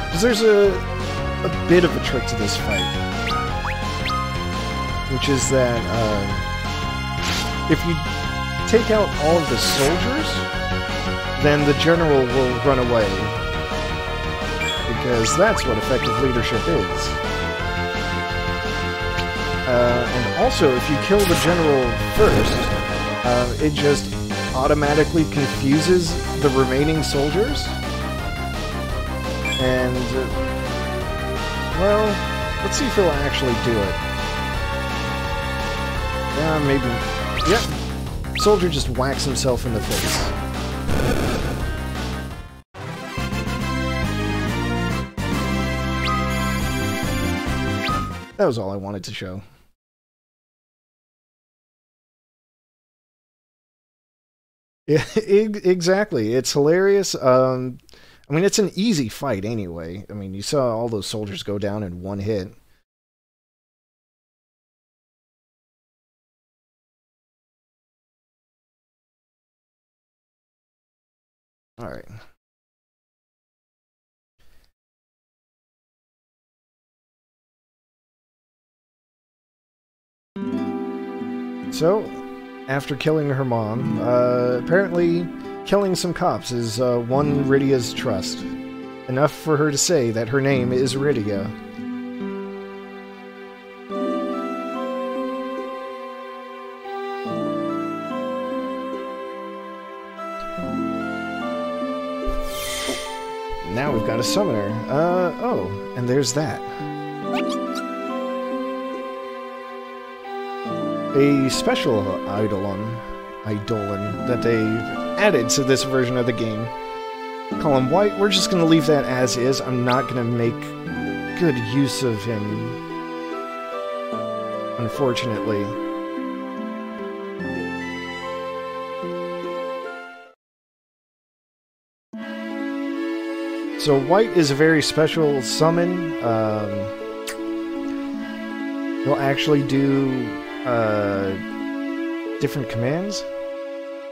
Because there's a bit of a trick to this fight. Which is that, if you take out all of the soldiers, then the general will run away. Because that's what effective leadership is. And also, if you kill the general first, it just automatically confuses the remaining soldiers. And, well, let's see if he'll actually do it. Yeah, maybe. Yep. Soldier just whacks himself in the face. That was all I wanted to show. Yeah, exactly. It's hilarious. I mean, it's an easy fight anyway. I mean, you saw all those soldiers go down in one hit. All right. So, after killing her mom, apparently killing some cops is won Rydia's trust. Enough for her to say that her name is Rydia. Now we've got a summoner. Oh, and there's that. A special Eidolon that they added to this version of the game. Call him White. We're just going to leave that as is. I'm not going to make good use of him unfortunately. So White is a very special summon. He'll actually do different commands.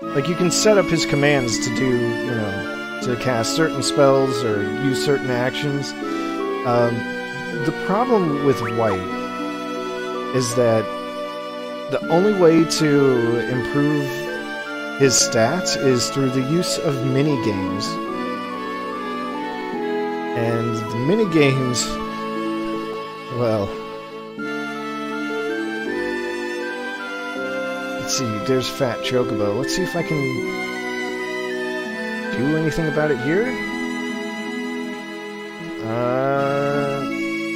Like, you can set up his commands to do, you know, to cast certain spells or use certain actions. The problem with White is that the only way to improve his stats is through the use of mini-games. And the mini-games, well... Let's see, there's Fat Chocobo. Let's see if I can do anything about it here.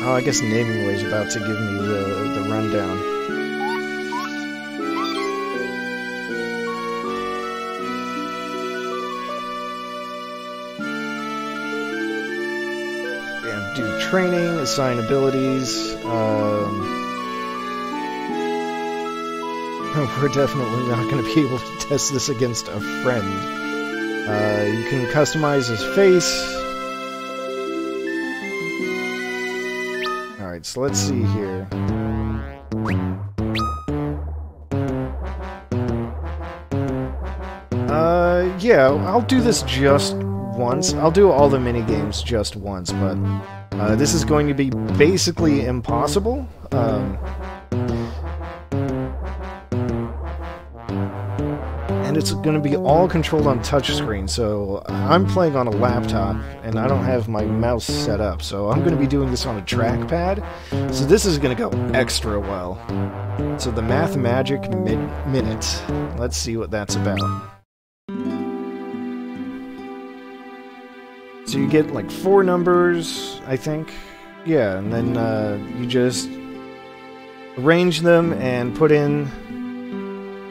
Oh, I guess Naming Way's about to give me the rundown. Yeah, do training, assign abilities, we're definitely not going to be able to test this against a friend. You can customize his face. Alright, so let's see here. Yeah, I'll do this just once. I'll do all the mini-games just once, but this is going to be basically impossible. And it's going to be all controlled on touchscreen, so I'm playing on a laptop, and I don't have my mouse set up, so I'm going to be doing this on a trackpad, so this is going to go extra well. So the Math Magic Minute, let's see what that's about. So you get like 4 numbers, I think, yeah, and then you just arrange them and put in,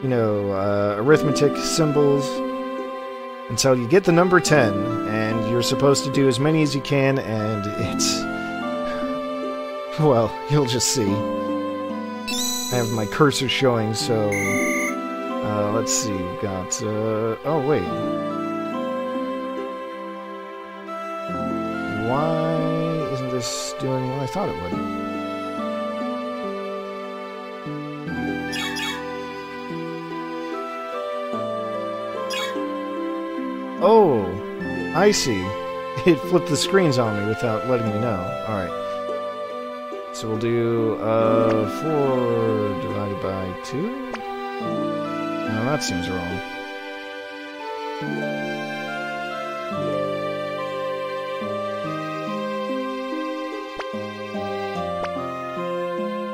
you know, arithmetic symbols until you get the number 10, and you're supposed to do as many as you can, and it's... well, you'll just see. I have my cursor showing, so... let's see, we've got... oh, wait. Why isn't this doing what I thought it would? Oh, I see. It flipped the screens on me without letting me know. Alright. So we'll do 4 divided by 2? No, that seems wrong.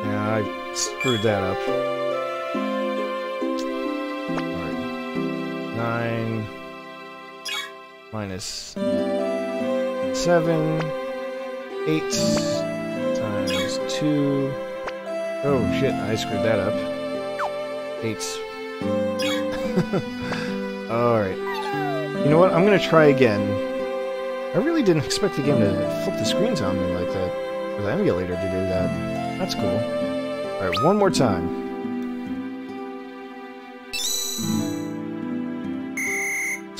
Yeah, I screwed that up. Alright. 9... minus 7, 8 times 2. Oh shit, I screwed that up. 8. Alright. You know what? I'm gonna try again. I really didn't expect the game to flip the screens on me like that. Or the emulator to do that. That's cool. Alright, one more time.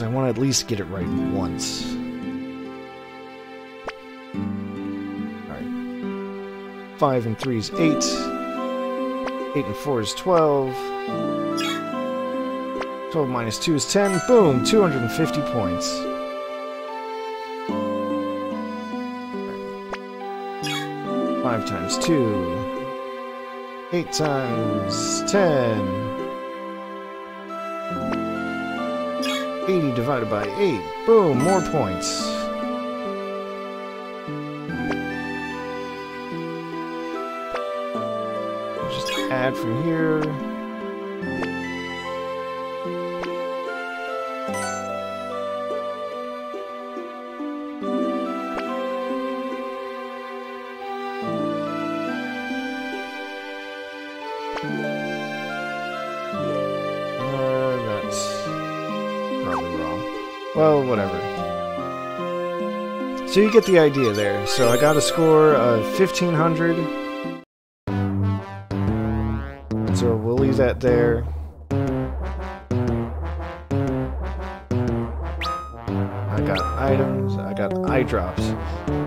I want to at least get it right once. Alright. 5 and 3 is 8. 8 and 4 is 12. 12 minus 2 is 10. Boom! 250 points. Right. 5 times 2. 8 times 10. 80 divided by 8. Boom, more points. Just add from here. Well, whatever. So you get the idea there. So I got a score of 1,500. so we'll leave that there. I got items, I got eye drops.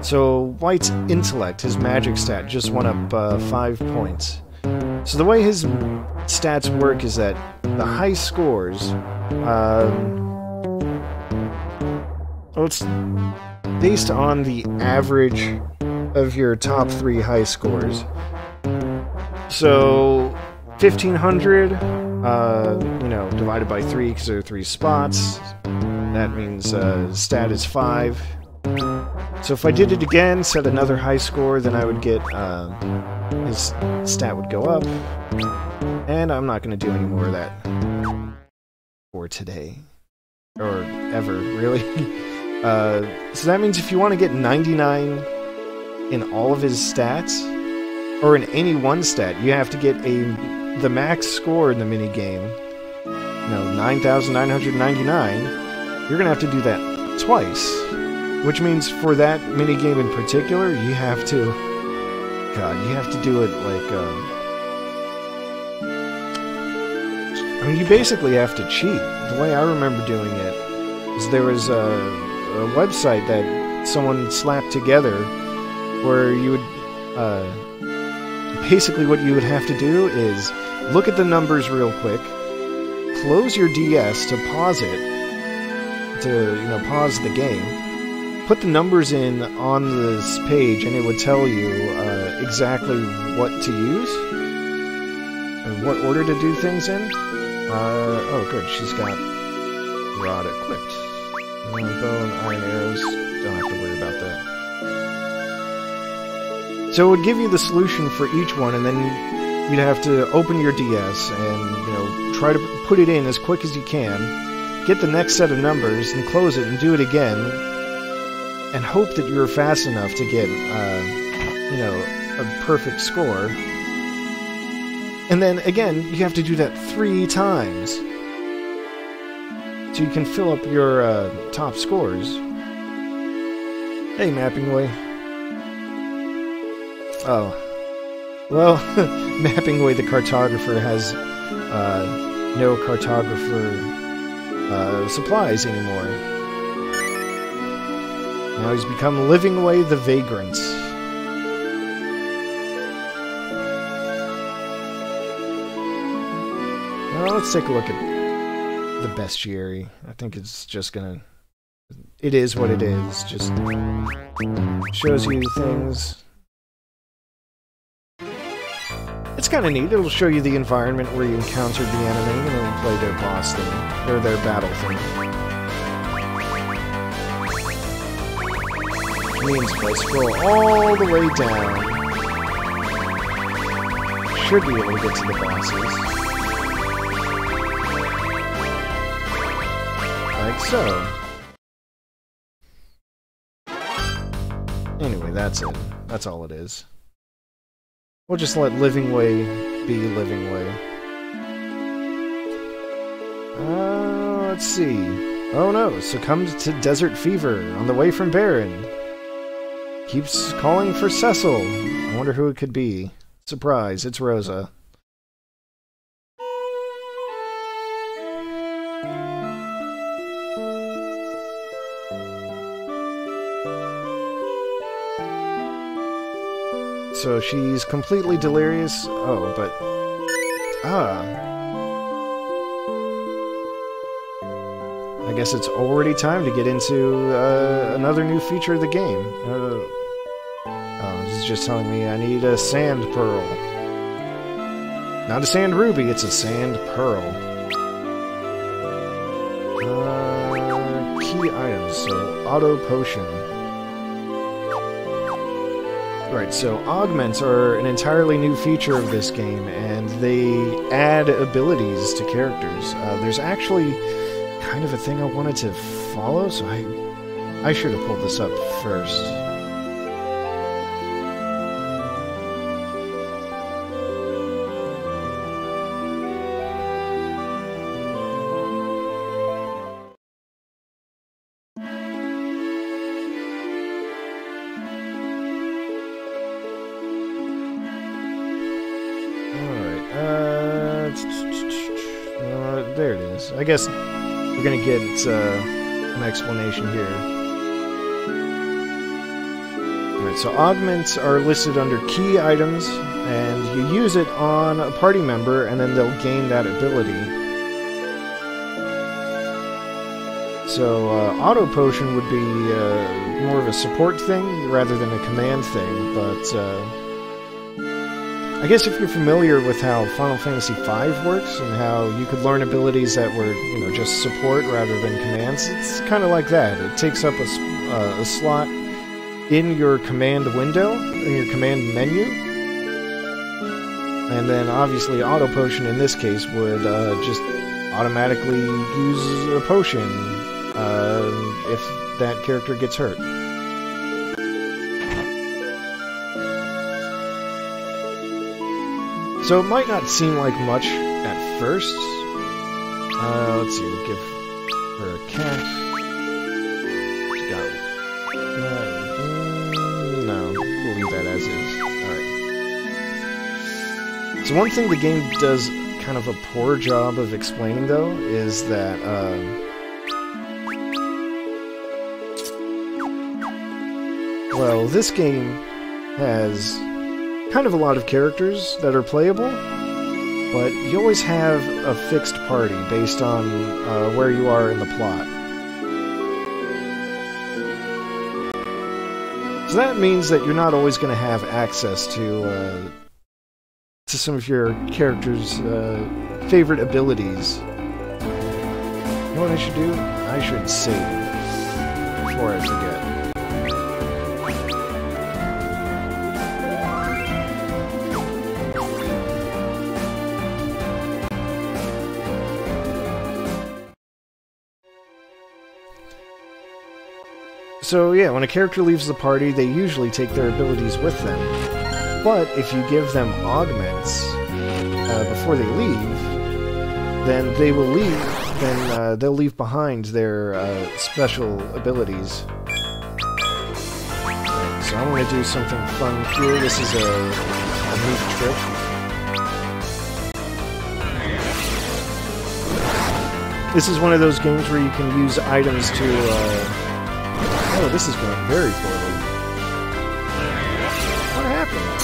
So White's intellect, his magic stat, just went up 5 points. So the way his stats work is that the high scores, well, it's based on the average of your top 3 high scores. So 1500, you know, divided by 3 because there are 3 spots. That means stat is 5. So if I did it again, set another high score, then I would get, his stat would go up. And I'm not going to do any more of that for today. Or ever, really. So that means if you want to get 99 in all of his stats, or in any one stat, you have to get the max score in the minigame. You know, 9,999. You're going to have to do that twice. Which means for that minigame in particular, you have to... God, you have to do it like... I mean, you basically have to cheat. The way I remember doing it is there was a website that someone slapped together where you would... basically what you would have to do is look at the numbers real quick, close your DS to pause it, to, you know, pause the game, put the numbers in on this page, and it would tell you exactly what to use, or what order to do things in. Oh good, she's got rod equipped. Bow and iron arrows, don't have to worry about that. So it would give you the solution for each one, and then you'd have to open your DS and, you know, try to put it in as quick as you can, get the next set of numbers, and close it and do it again, and hope that you're fast enough to get, you know, a perfect score. And then, again, you have to do that 3 times, so you can fill up your top scores. Hey, Mapping Way. Oh. Well, Mapping Way the cartographer has no cartographer supplies anymore. Now he's become Living Way the Vagrant. Well, let's take a look at the bestiary. I think it's just gonna... It is what it is. Just shows you things. It's kind of neat. It'll show you the environment where you encountered the enemy, and then play their boss thing, or their battle thing. Which means if I scroll all the way down, should be able to get to the bosses. Like so. Anyway, that's it. That's all it is. We'll just let Living Way be Living Way. Let's see. Oh no, succumbed to desert fever on the way from Baron. Keeps calling for Cecil. I wonder who it could be. Surprise, it's Rosa. So she's completely delirious. Oh, but... I guess it's already time to get into another new feature of the game. Oh, this is just telling me I need a sand pearl. Not a sand ruby, it's a sand pearl. Key items, so auto potion. Right, so augments are an entirely new feature of this game, and they add abilities to characters. There's actually kind of a thing I wanted to follow, so I should have pulled this up first. I guess we're gonna get an explanation here. Alright, so augments are listed under key items, and you use it on a party member, and then they'll gain that ability. So, auto potion would be more of a support thing rather than a command thing, but I guess if you're familiar with how Final Fantasy V works and how you could learn abilities that were, you know, just support rather than commands, it's kind of like that. It takes up a slot in your command window, in your command menu, and then obviously auto potion in this case would just automatically use a potion if that character gets hurt. So it might not seem like much at first. Let's see, we'll give her a cat. She's got... no, we'll leave that as is. Alright. So one thing the game does kind of a poor job of explaining, though, is that, well, this game has kind of a lot of characters that are playable, but you always have a fixed party based on where you are in the plot. So that means that you're not always going to have access to some of your characters' favorite abilities. You know what I should do? I should save before I forget. So yeah, when a character leaves the party, they usually take their abilities with them. But if you give them augments before they leave, then they will leave. Then they'll leave behind their special abilities. So I'm going to do something fun here. This is a neat trick. This is one of those games where you can use items to... oh, this is going very poorly. What happened?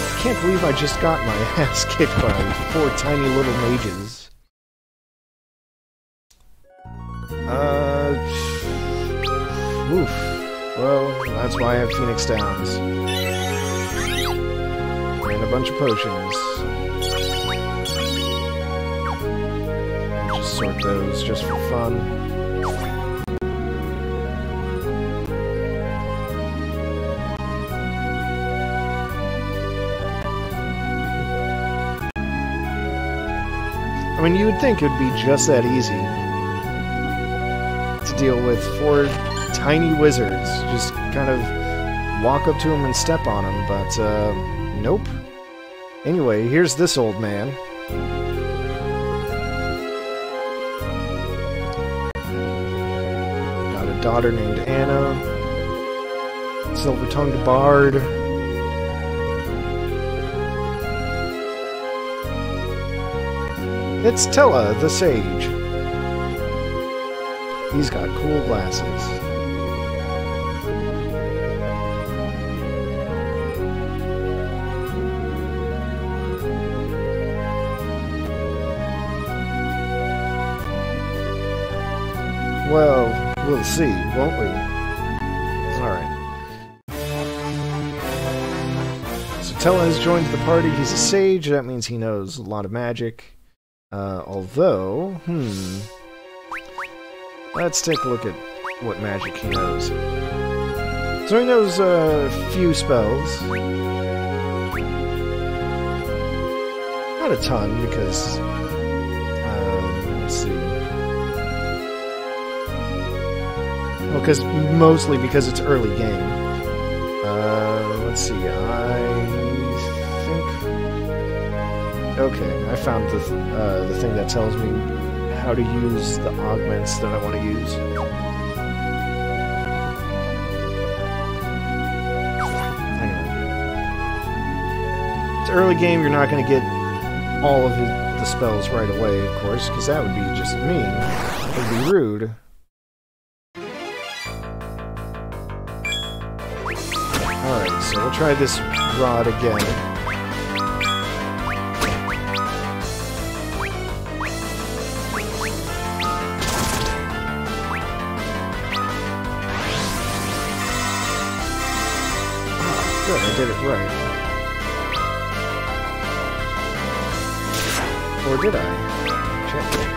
I can't believe I just got my ass kicked by 4 tiny little mages. Oof. Well, that's why I have Phoenix Downs. And a bunch of potions. I'll just sort those just for fun. I mean, you would think it would be just that easy to deal with 4 tiny wizards. Just kind of walk up to them and step on them, but, nope. Anyway, here's this old man. Got a daughter named Anna. Silver-tongued bard. It's Tella, the sage. He's got cool glasses. Well, we'll see, won't we? Alright. So Tella has joined the party. He's a sage. That means he knows a lot of magic. Although, let's take a look at what magic he knows. So he knows a few spells. Not a ton, because, let's see. Well, mostly because it's early game. Let's see, okay, I found the thing that tells me how to use the augments that I want to use. early game, you're not going to get all of the spells right away, of course, because that would be just mean. It would be rude. Alright, so we'll try this rod again. Good, I did it right. Or did I? Check it.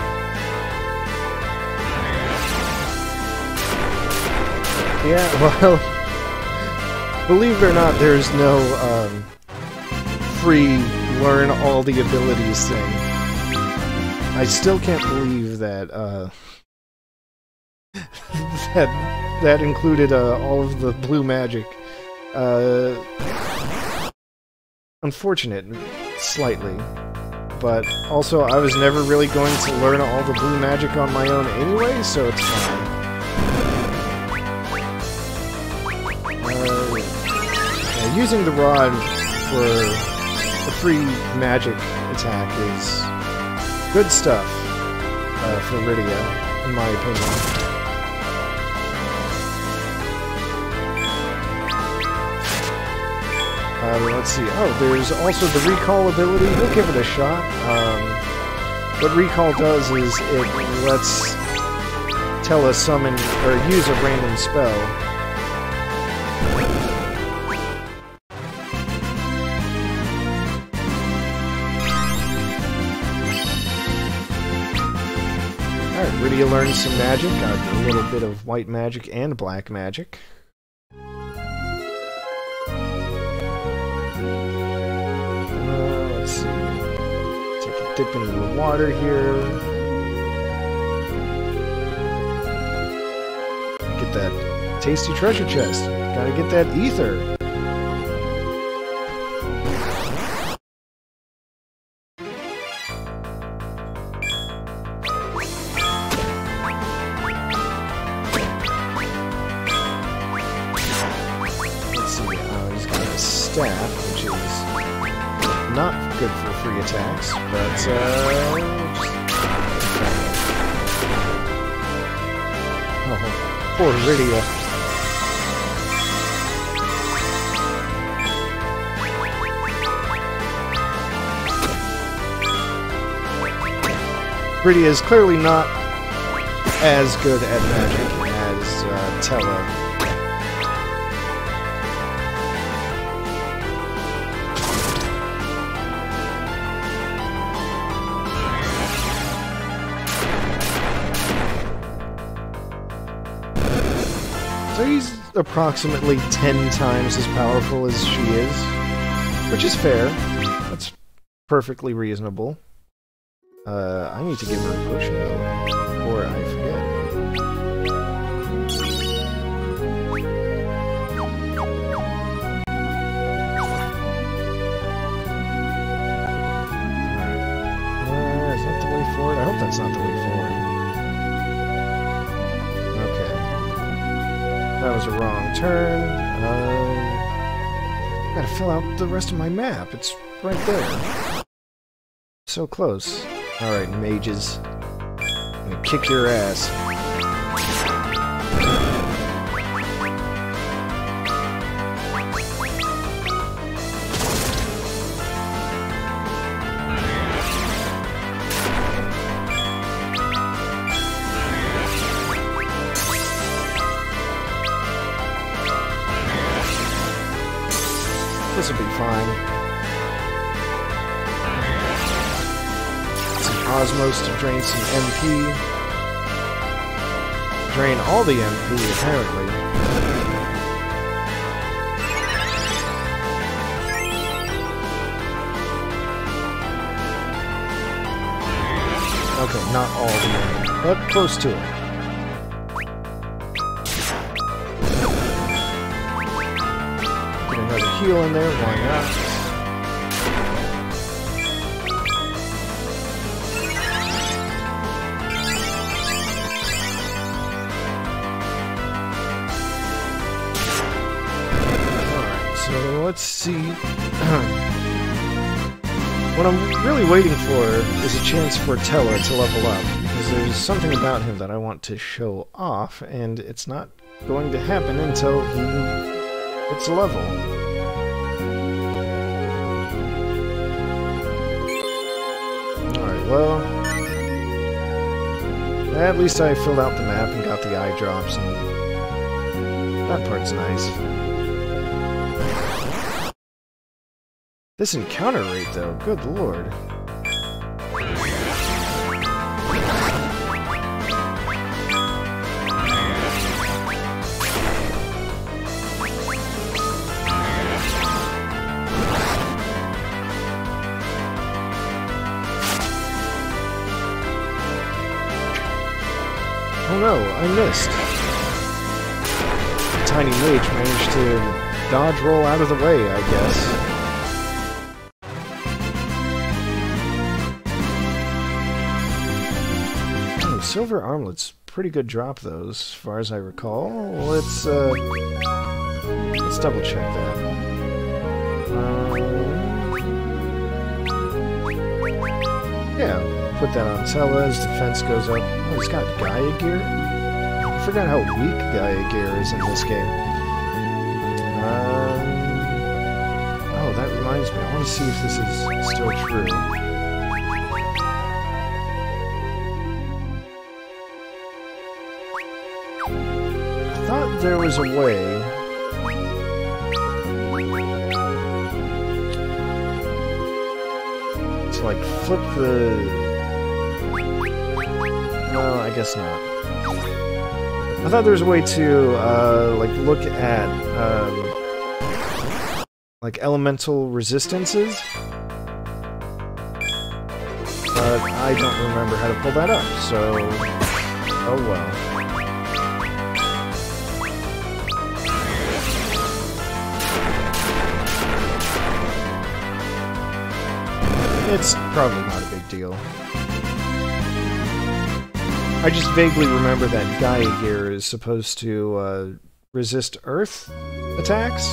Yeah, well, believe it or not, there's no free learn all the abilities thing. I still can't believe that that included all of the blue magic. Unfortunate, slightly. But also, I was never really going to learn all the blue magic on my own anyway, so it's fine. Using the rod for a free magic attack is good stuff for Rydia, in my opinion. Let's see. Oh, there's also the recall ability. We'll give it a shot. What recall does is it lets Tella summon or use a random spell. Alright, Rydia learns some magic. Got a little bit of white magic and black magic. Let's see. Take a dip into the water here. Get that tasty treasure chest. Gotta get that ether. Let's see. He's got a staff, which is not good for free attacks, but oh, poor Rydia. Rydia is clearly not as good at magic as Tella. So he's approximately 10 times as powerful as she is, which is fair. That's perfectly reasonable. I need to give her a potion, though, or I forget. Alright. Is that the way forward? I hope that's not the way forward. That was a wrong turn. Gotta fill out the rest of my map. It's right there. So close. Alright, mages. I'm gonna kick your ass. This will be fine. Some Osmos to drain some MP. Drain all the MP, apparently. Okay, not all the MP, but close to it. Another heal in there, why not? Alright, so let's see. What I'm really waiting for is a chance for Tella to level up, because there's something about him that I want to show off, and it's not going to happen until he hits a level. Alright, well, at least I filled out the map and got the eye drops, and that part's nice. This encounter rate, though, good lord. Oh no, I missed. The tiny mage managed to dodge roll out of the way, I guess. Oh, silver armlets, pretty good drop though, as far as I recall. Let's double check that. Yeah, put that on Tella as defense goes up. Oh, he's got Gaia gear? I forgot how weak Gaia gear is in this game. Oh, that reminds me. I want to see if this is still true. I thought there was a way... like flip the... No, I guess not. I thought there was a way to like look at like elemental resistances, but I don't remember how to pull that up, so oh well. It's probably not a big deal. I just vaguely remember that Gaia gear is supposed to resist Earth attacks,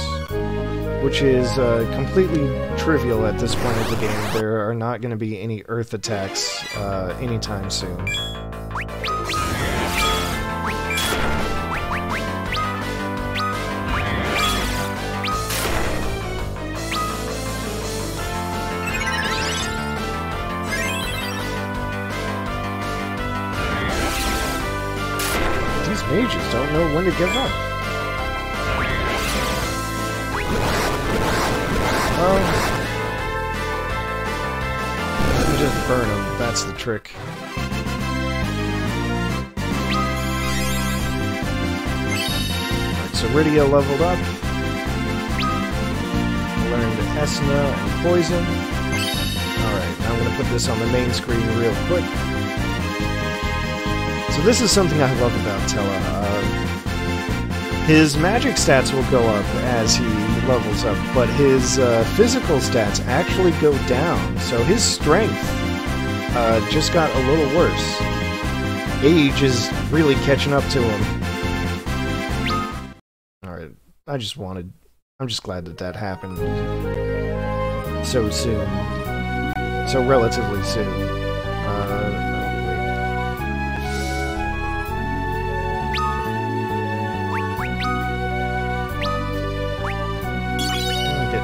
which is completely trivial at this point of the game. There are not going to be any Earth attacks anytime soon. Mages don't know when to give up. Oh. You just burn them, that's the trick. Alright, so Rydia leveled up. Learned Esna and Poison. Alright, now I'm going to put this on the main screen real quick. So this is something I love about Tella. His magic stats will go up as he levels up, but his physical stats actually go down. So his strength just got a little worse. Age is really catching up to him. Alright, I'm just glad that that happened so soon. So relatively soon.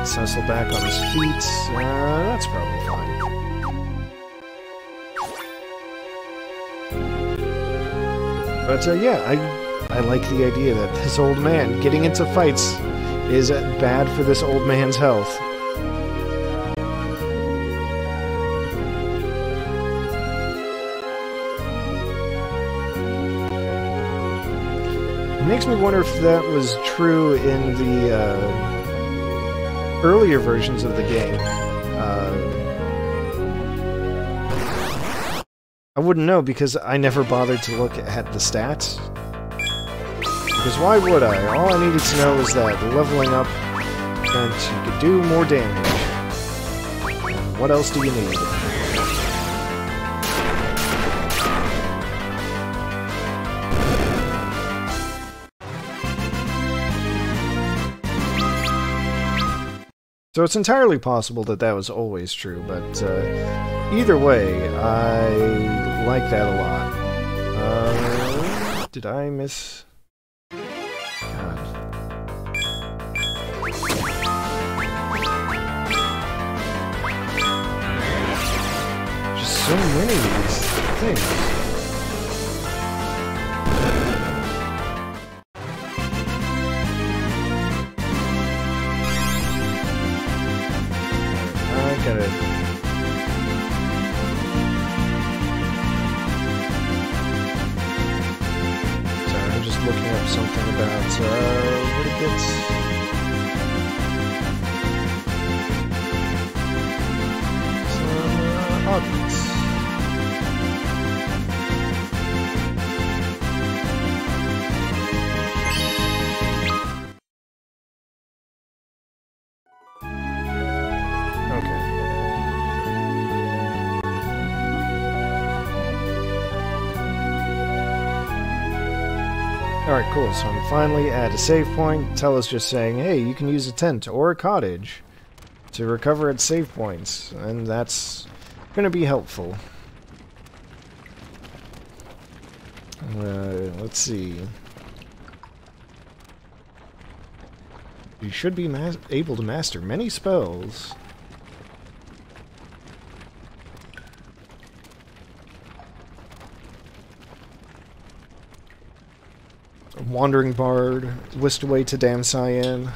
Cecil back on his feet. That's probably fine. But yeah, I like the idea that this old man getting into fights is bad for this old man's health. It makes me wonder if that was true in the earlier versions of the game. I wouldn't know because I never bothered to look at the stats. Because why would I? All I needed to know was that leveling up meant you could do more damage. And what else do you need? So it's entirely possible that that was always true, but either way, I like that a lot. Did I miss... God. Just so many of these things. Sorry, I'm just looking up something about what it gets. Some augments. Alright, cool, so I'm finally at a save point. Tella's just saying, hey, you can use a tent or a cottage to recover at save points, and that's gonna be helpful. Let's see. You should be able to master many spells. Wandering Bard, whisked away to Dam Cyan.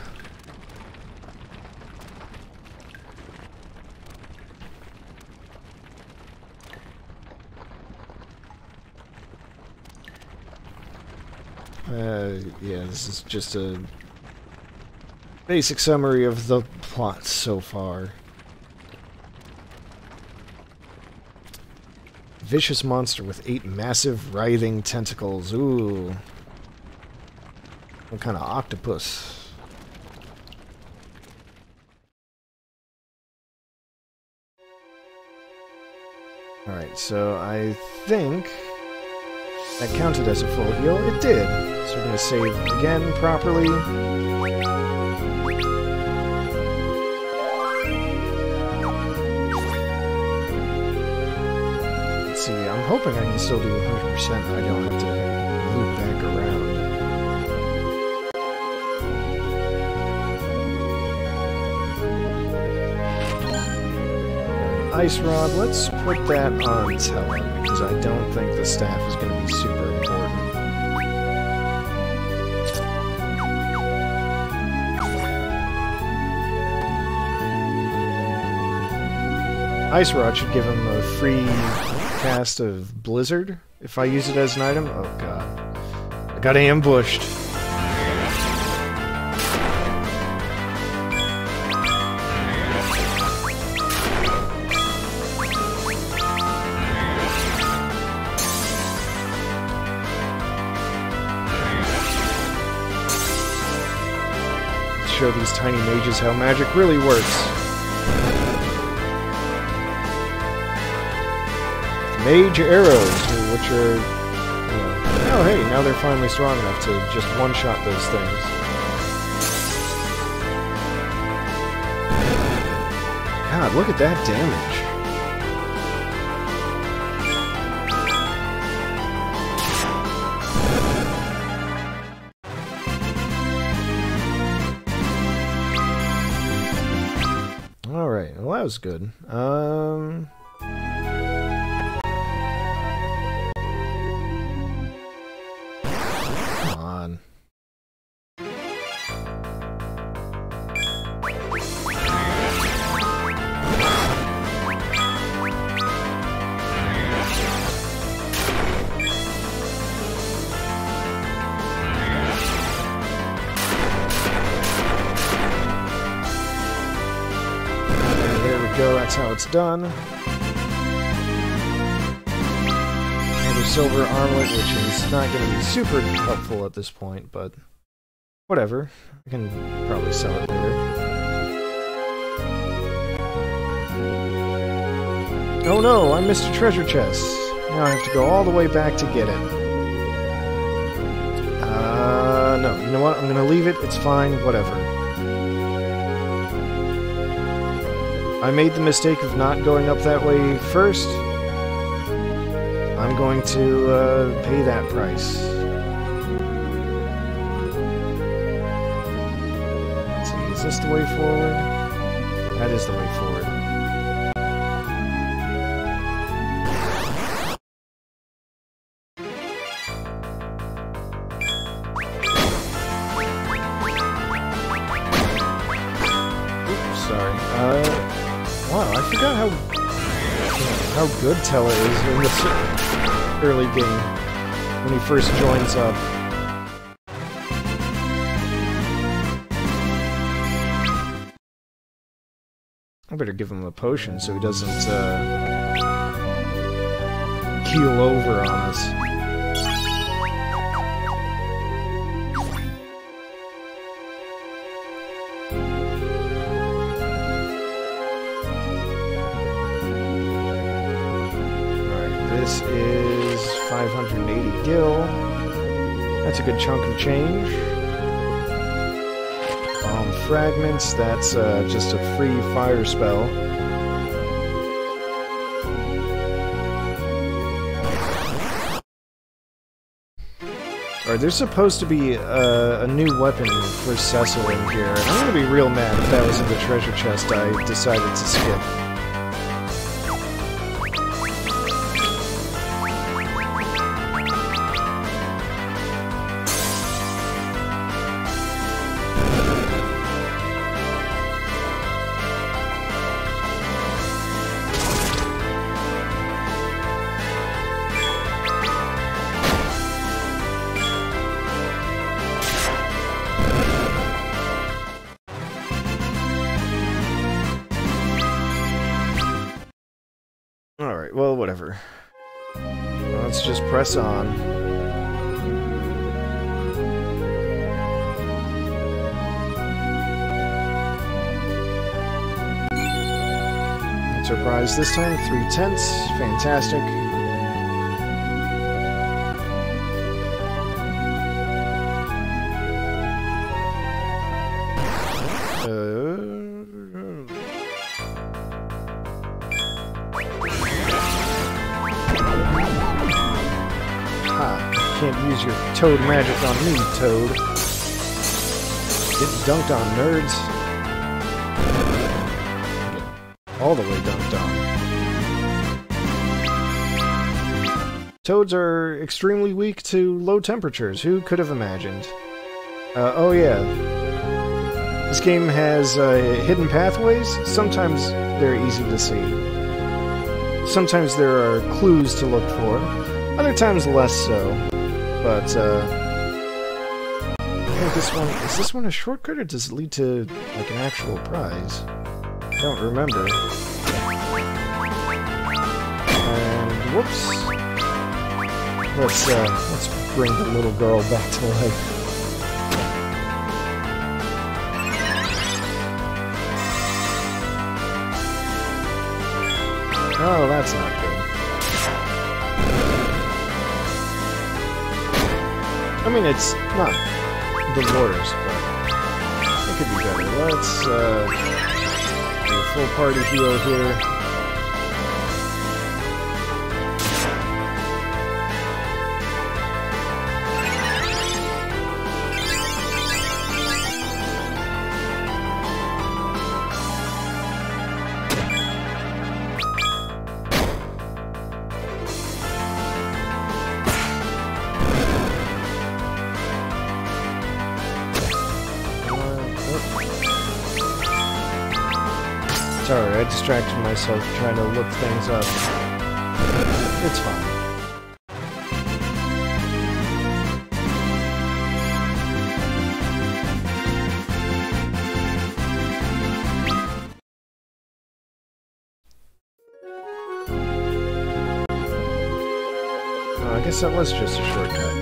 Yeah, this is just a basic summary of the plot so far. Vicious monster with 8 massive writhing tentacles. Ooh. What kind of octopus? Alright, so I think that counted as a full heal. It did. So we're going to save again properly. Let's see, I'm hoping I can still do 100%. I don't have to loop back around. Ice Rod, let's put that on Tella, because I don't think the staff is going to be super important. Ice Rod should give him a free cast of Blizzard, if I use it as an item. Oh god. I got ambushed. Show these tiny mages how magic really works. Mage arrows, which are... oh hey, now they're finally strong enough to just one-shot those things. God, look at that damage. Alright, well that was good. Come on. Go, that's how it's done. Another silver armlet, which is not going to be super helpful at this point, but whatever. I can probably sell it later. Oh no, I missed a treasure chest. Now I have to go all the way back to get it. No, you know what? I'm going to leave it. It's fine. Whatever. I made the mistake of not going up that way first. I'm going to pay that price. Let's see, is this the way forward? That is the way forward. Oops, sorry. Wow, I forgot how good Tella is in this early game when he first joins up. I better give him a potion so he doesn't keel over on us. This is 580 gil. That's a good chunk of change. Fragments, that's just a free fire spell. Alright, there's supposed to be a new weapon for Cecil in here. And I'm gonna be real mad if that was in the treasure chest I decided to skip. Alright, well, whatever. Let's just press on. That's our prize this time, 3/10. Fantastic. Can't use your toad magic on me, Toad. Get dunked on, nerds. All the way dunked on. Toads are extremely weak to low temperatures. Who could have imagined? Oh yeah. This game has hidden pathways. Sometimes they're easy to see. Sometimes there are clues to look for. Other times less so. But, I think this one... Is this one a shortcut, or does it lead to, like, an actual prize? I don't remember. And, whoops. Let's bring the little girl back to life. Oh, that's not good. I mean, it's not the worst, but it could be better. Let's do a full party heal here. Sorry, I distracted myself trying to look things up. It's fine. Oh, I guess that was just a shortcut.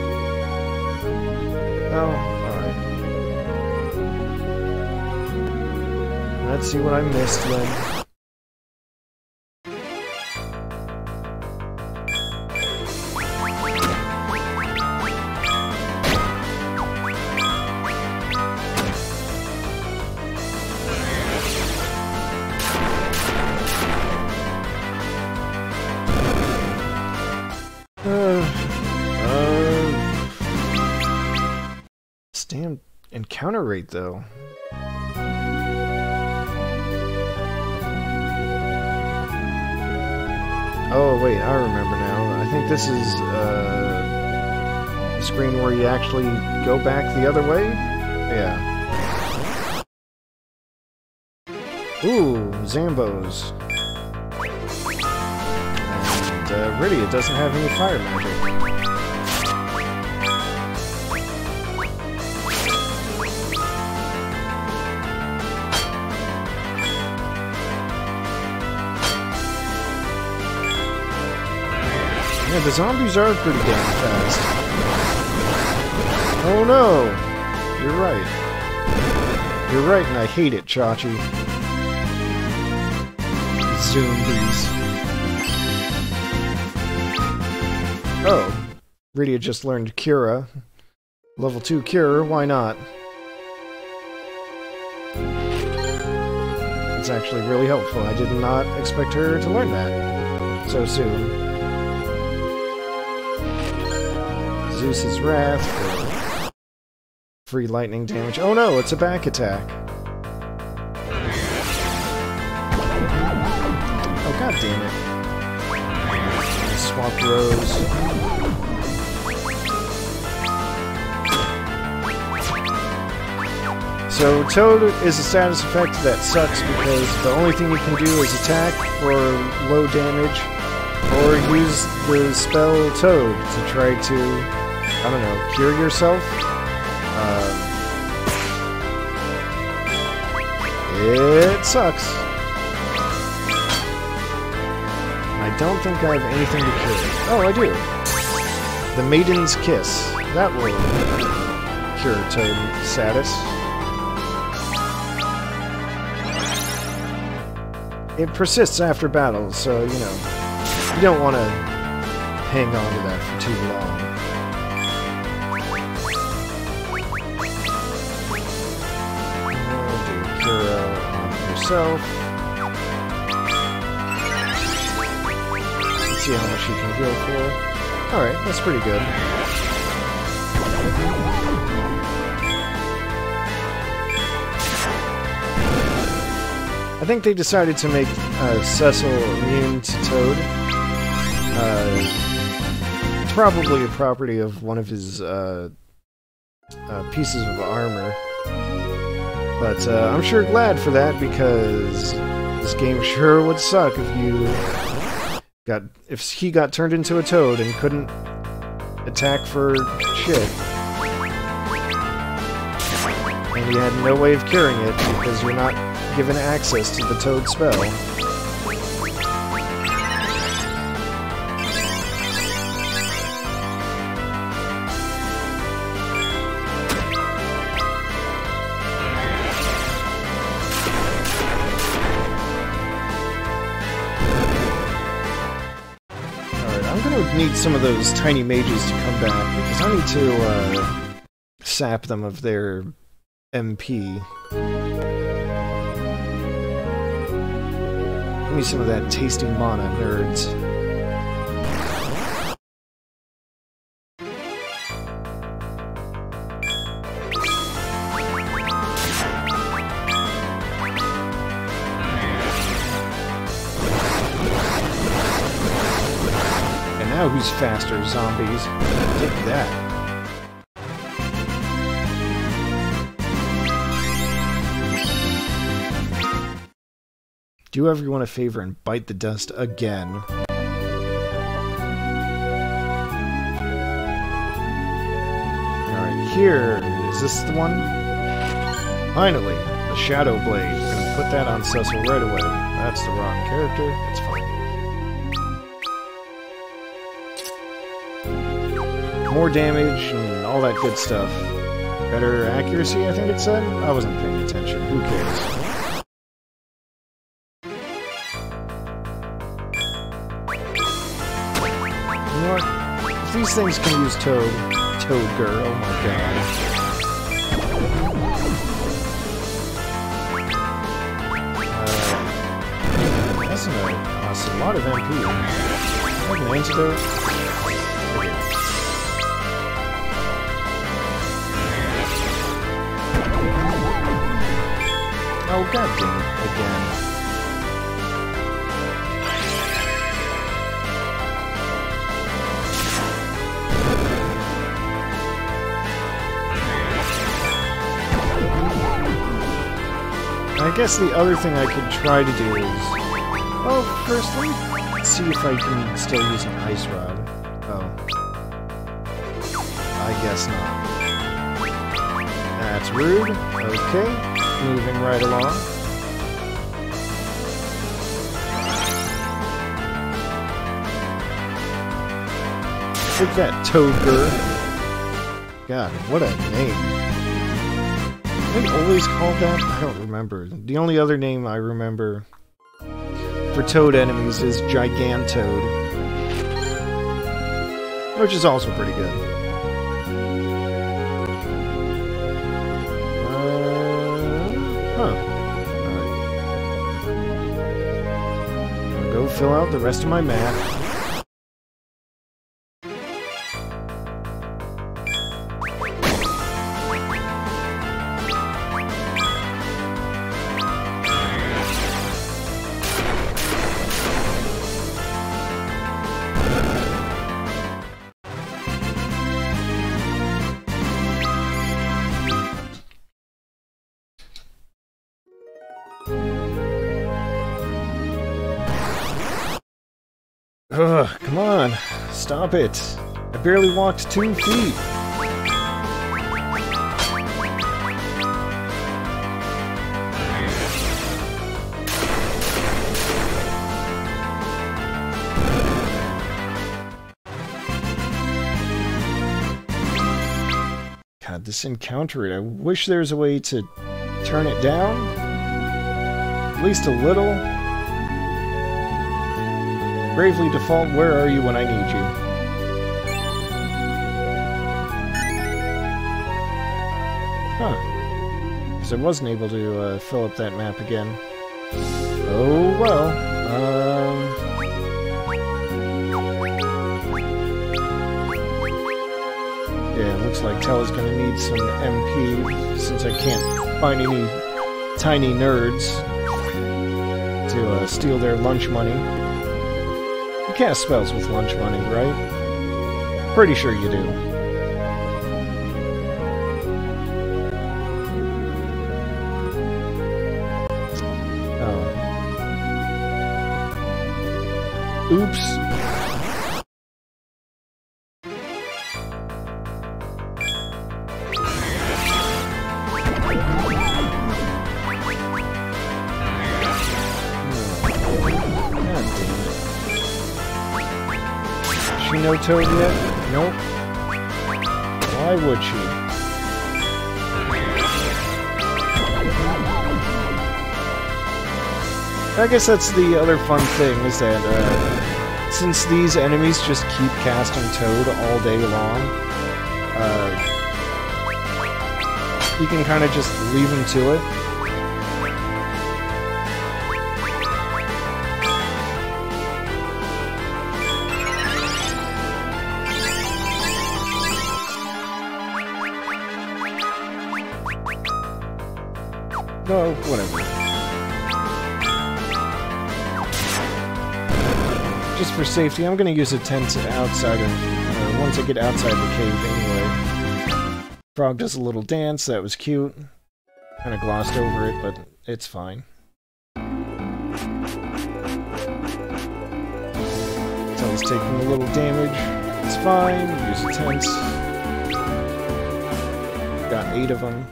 Oh, alright. Let's see what I missed then. encounter rate, though. Oh, wait, I remember now. I think this is the screen where you actually go back the other way? Yeah. Ooh, Zambos. And Rydia doesn't have any fire magic. Yeah, the zombies are pretty damn fast. Oh no! You're right. You're right, and I hate it, Chachi. Zombies. Oh. Rydia just learned Cura. Level 2 Cure, why not? It's actually really helpful. I did not expect her to learn that so soon. Zeus's Wrath for free lightning damage. Oh no, it's a back attack. Oh god damn it. Swap rows. So Toad is a status effect that sucks because the only thing you can do is attack for low damage or use the spell Toad to try to, I don't know, cure yourself? It sucks. I don't think I have anything to cure. Oh, I do. The Maiden's Kiss. That will cure Toad status. It persists after battle, so, you know, you don't want to hang on to that for too long. Herself. Let's see how much she can heal for. Alright, that's pretty good. I think they decided to make Cecil immune to Toad. It's probably a property of one of his pieces of armor. But I'm sure glad for that because this game sure would suck if he got turned into a Toad and couldn't attack for shit. And you had no way of curing it because you're not given access to the Toad spell. Need some of those tiny mages to come back because I need to sap them of their MP. Give me some of that tasty mana, nerds. Now who's faster, zombies? Take that. Do everyone a favor and bite the dust again. Alright, here. Is this the one? Finally, the Shadow Blade. We're gonna put that on Cecil right away. That's the wrong character. It's fine. More damage and all that good stuff. Better accuracy, I think it said? I wasn't paying attention. Who cares? You know what? If these things can use Toad Girl, oh my god. That's a lot of MP. Like an antidote? Oh, god damn it, again. I guess the other thing I could try to do is... Well, firstly, see if I can still use an ice rod. Oh. I guess not. That's rude. Okay. Moving right along. Take that, Toadger. God, what a name. Are they always called that? I don't remember. The only other name I remember for Toad enemies is Gigantoad, which is also pretty good. Alright. I'm gonna go fill out the rest of my map. Ugh, come on. Stop it. I barely walked 2 feet. God, this encounter, I wish there was a way to turn it down. At least a little. Bravely Default, where are you when I need you? Huh. Because I wasn't able to fill up that map again. Oh well. Yeah, it looks like Tella's gonna need some MP, since I can't find any tiny nerds to steal their lunch money. You cast spells with lunch money, right? Pretty sure you do. Oh. Oops. She know Toad yet? Nope. Why would she? I guess that's the other fun thing, is that since these enemies just keep casting Toad all day long, you can kind of just leave them to it. No, whatever. Just for safety, I'm gonna use a tent outside of... once I get outside the cave anyway. Frog does a little dance, that was cute. Kinda glossed over it, but it's fine. Tella's taking a little damage. It's fine, use a tent. Got 8 of them.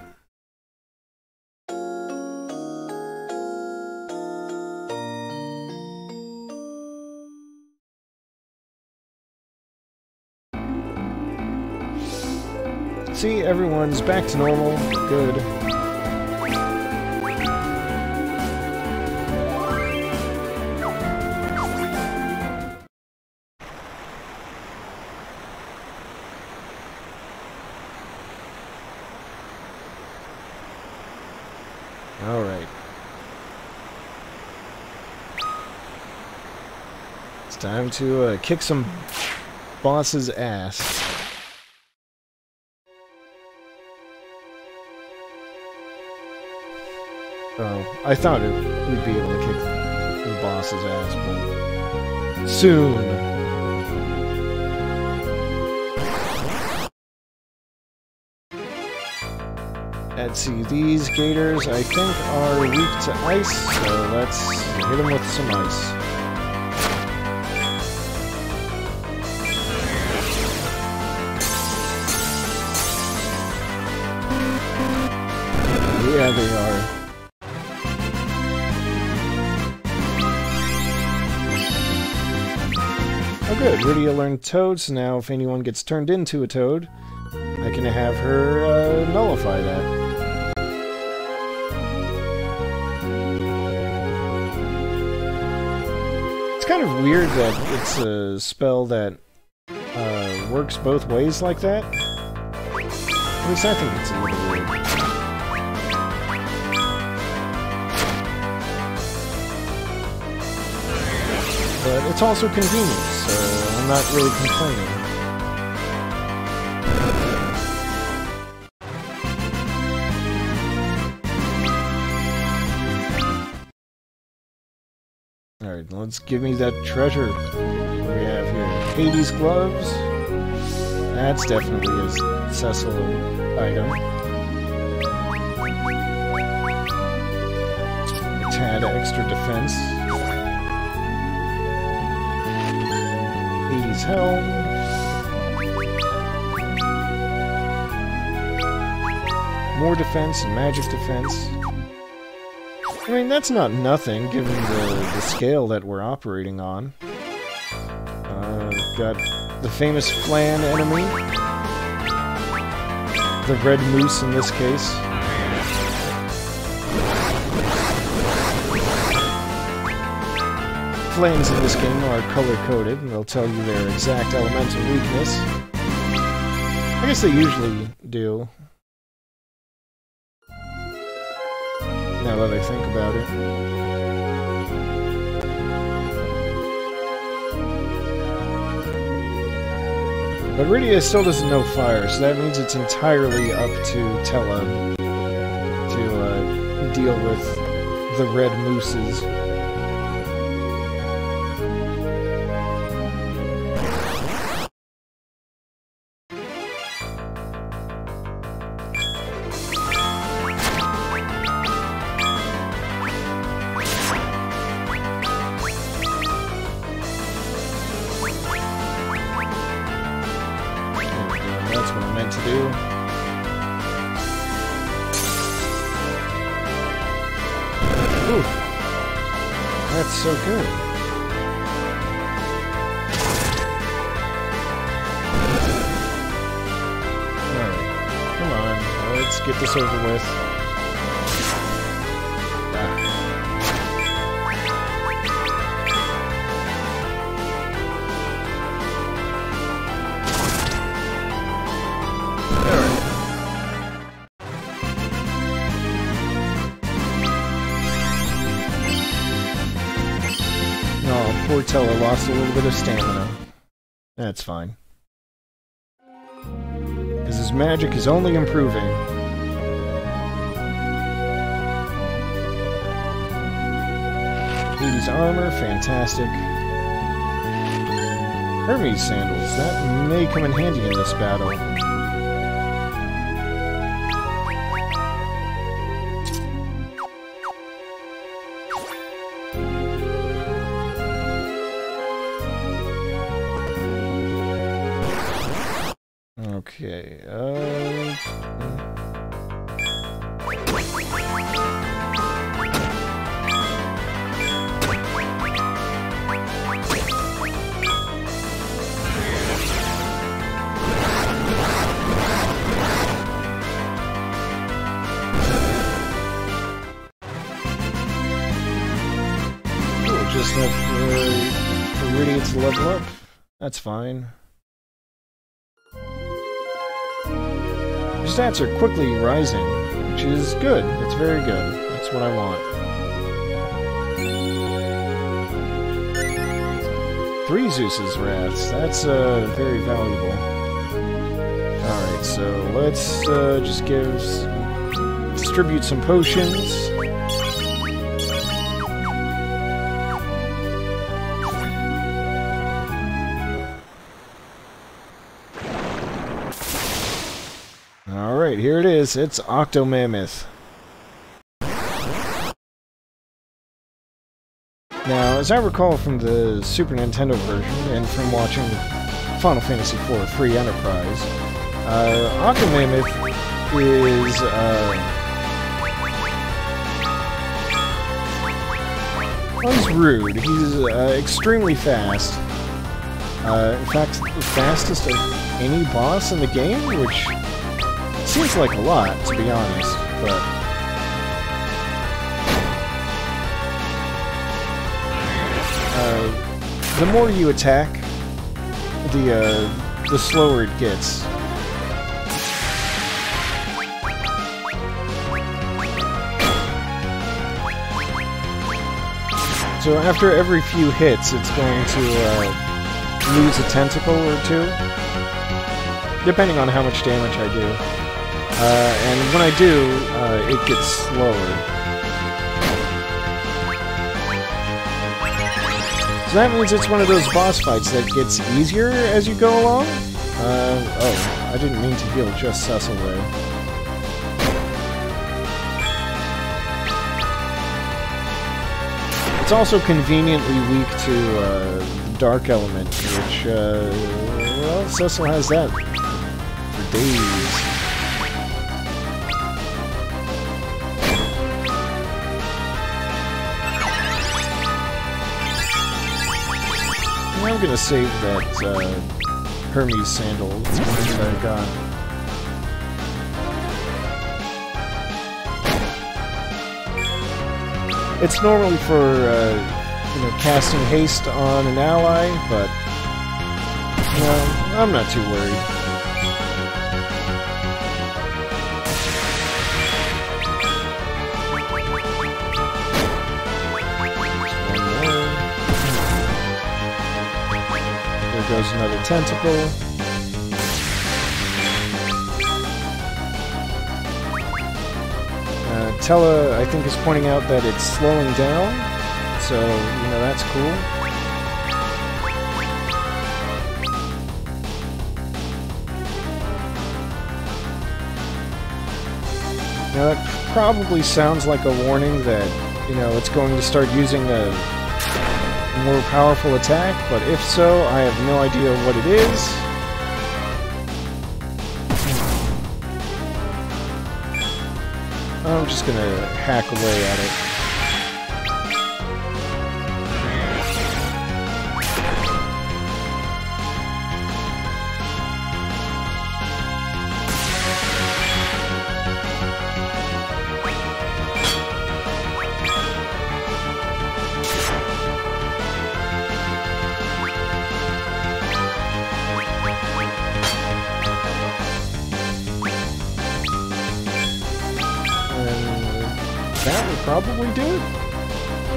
See, everyone's back to normal. Good. Alright. It's time to kick some boss's ass. Oh, I thought we'd be able to kick the boss's ass, but soon. Let's see, these gators I think are weak to ice, so let's hit them with some ice. Yeah, they are. Oh good, Rydia learned Toad, so now if anyone gets turned into a Toad, I can have her nullify that. It's kind of weird that it's a spell that works both ways like that. At least I think it's a little weird. But it's also convenient, so I'm not really complaining. Alright, let's give me that treasure. What do we have here? Hades gloves. That's definitely a Cecil item. A tad extra defense. Hades helm. More defense and magic defense. I mean, that's not nothing, given the scale that we're operating on. We've got the famous Flan enemy. The red moose in this case. Flames in this game are color-coded, and they'll tell you their exact elemental weakness. I guess they usually do. Now that I think about it. But Rydia still doesn't know fire, so that means it's entirely up to Tella to deal with the red mooses. That's what I meant to do. Ooh, that's so good. Alright, come on, let's get this over with. Poor Tella lost a little bit of stamina. That's fine. Because his magic is only improving. Hades armor, fantastic. Hermes sandals, that may come in handy in this battle. Okay, we'll just have Rydia to level up. That's fine. Stats are quickly rising, which is good. It's very good. That's what I want. 3 Zeus's Wraths. That's very valuable. Alright, so let's just distribute some potions. Alright, here it is. It's Octomammoth. Now, as I recall from the Super Nintendo version, and from watching Final Fantasy IV Free Enterprise, Octomammoth is, well, he's rude. He's extremely fast. In fact, the fastest of any boss in the game, which seems like a lot, to be honest, but... the more you attack, the slower it gets. So after every few hits, it's going to lose a tentacle or two, depending on how much damage I do. And when I do, it gets slower. So that means it's one of those boss fights that gets easier as you go along? Oh, I didn't mean to heal just Cecil there. It's also conveniently weak to the Dark Element, which, well, Cecil has that for days. I'm gonna save that Hermes sandal that I got. It's normally for you know, casting haste on an ally, but you know, I'm not too worried. Goes another tentacle. Tella, I think, is pointing out that it's slowing down, so, you know, that's cool. Now, that probably sounds like a warning that, you know, it's going to start using a more powerful attack, but if so, I have no idea what it is. I'm just gonna hack away at it. That would probably do it?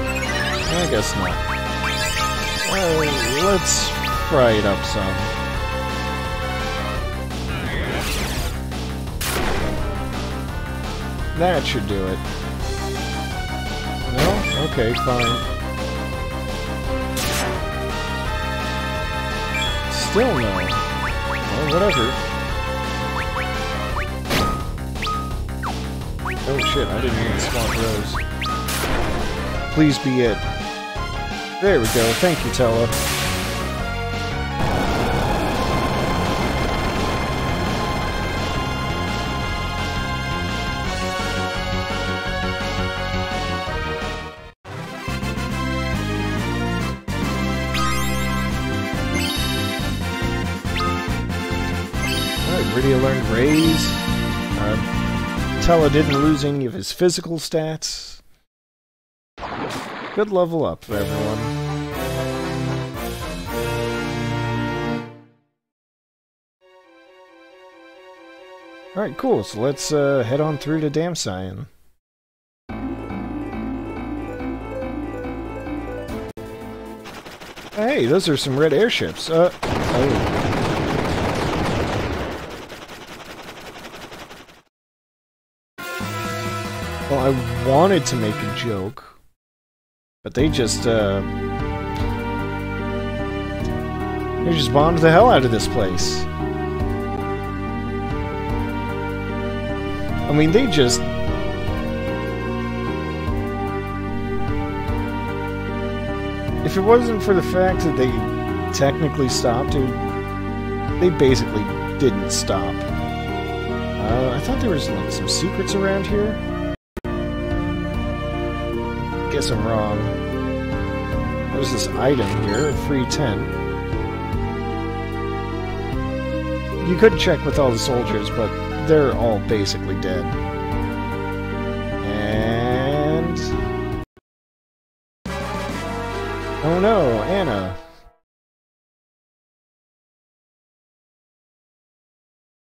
I guess not. Let's fry it up some. That should do it. No? Okay, fine. Still no. Well, whatever. Oh shit, I didn't mean to swap those. Please be it. There we go, thank you, Tella. Alright, ready to learn Raise. Tella didn't lose any of his physical stats. Good level up, everyone. Alright, cool. So let's head on through to Damcyan. Hey, those are some red airships. Oh. Well, I wanted to make a joke, but they just bombed the hell out of this place. I mean, they just... If it wasn't for the fact that they technically stopped, they basically didn't stop. I thought there was like some secrets around here. Guess I'm wrong. There's this item here, a free 10. You could check with all the soldiers, but they're all basically dead. And... oh no, Anna.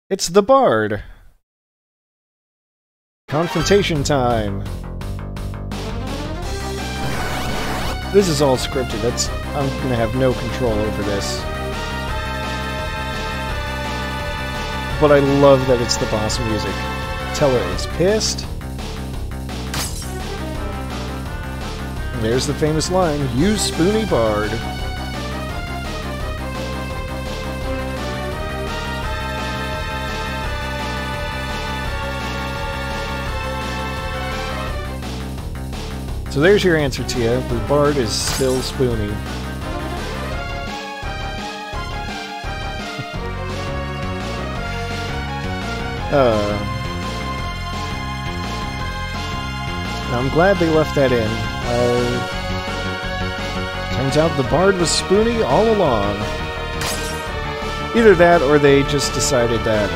It's the Bard. Confrontation time. This is all scripted. I'm gonna have no control over this. But I love that it's the boss music. Tella is pissed. And there's the famous line, "Use Spoony Bard." So there's your answer, Tia. The Bard is still Spoony. Now I'm glad they left that in. Turns out the Bard was Spoony all along. Either that, or they just decided that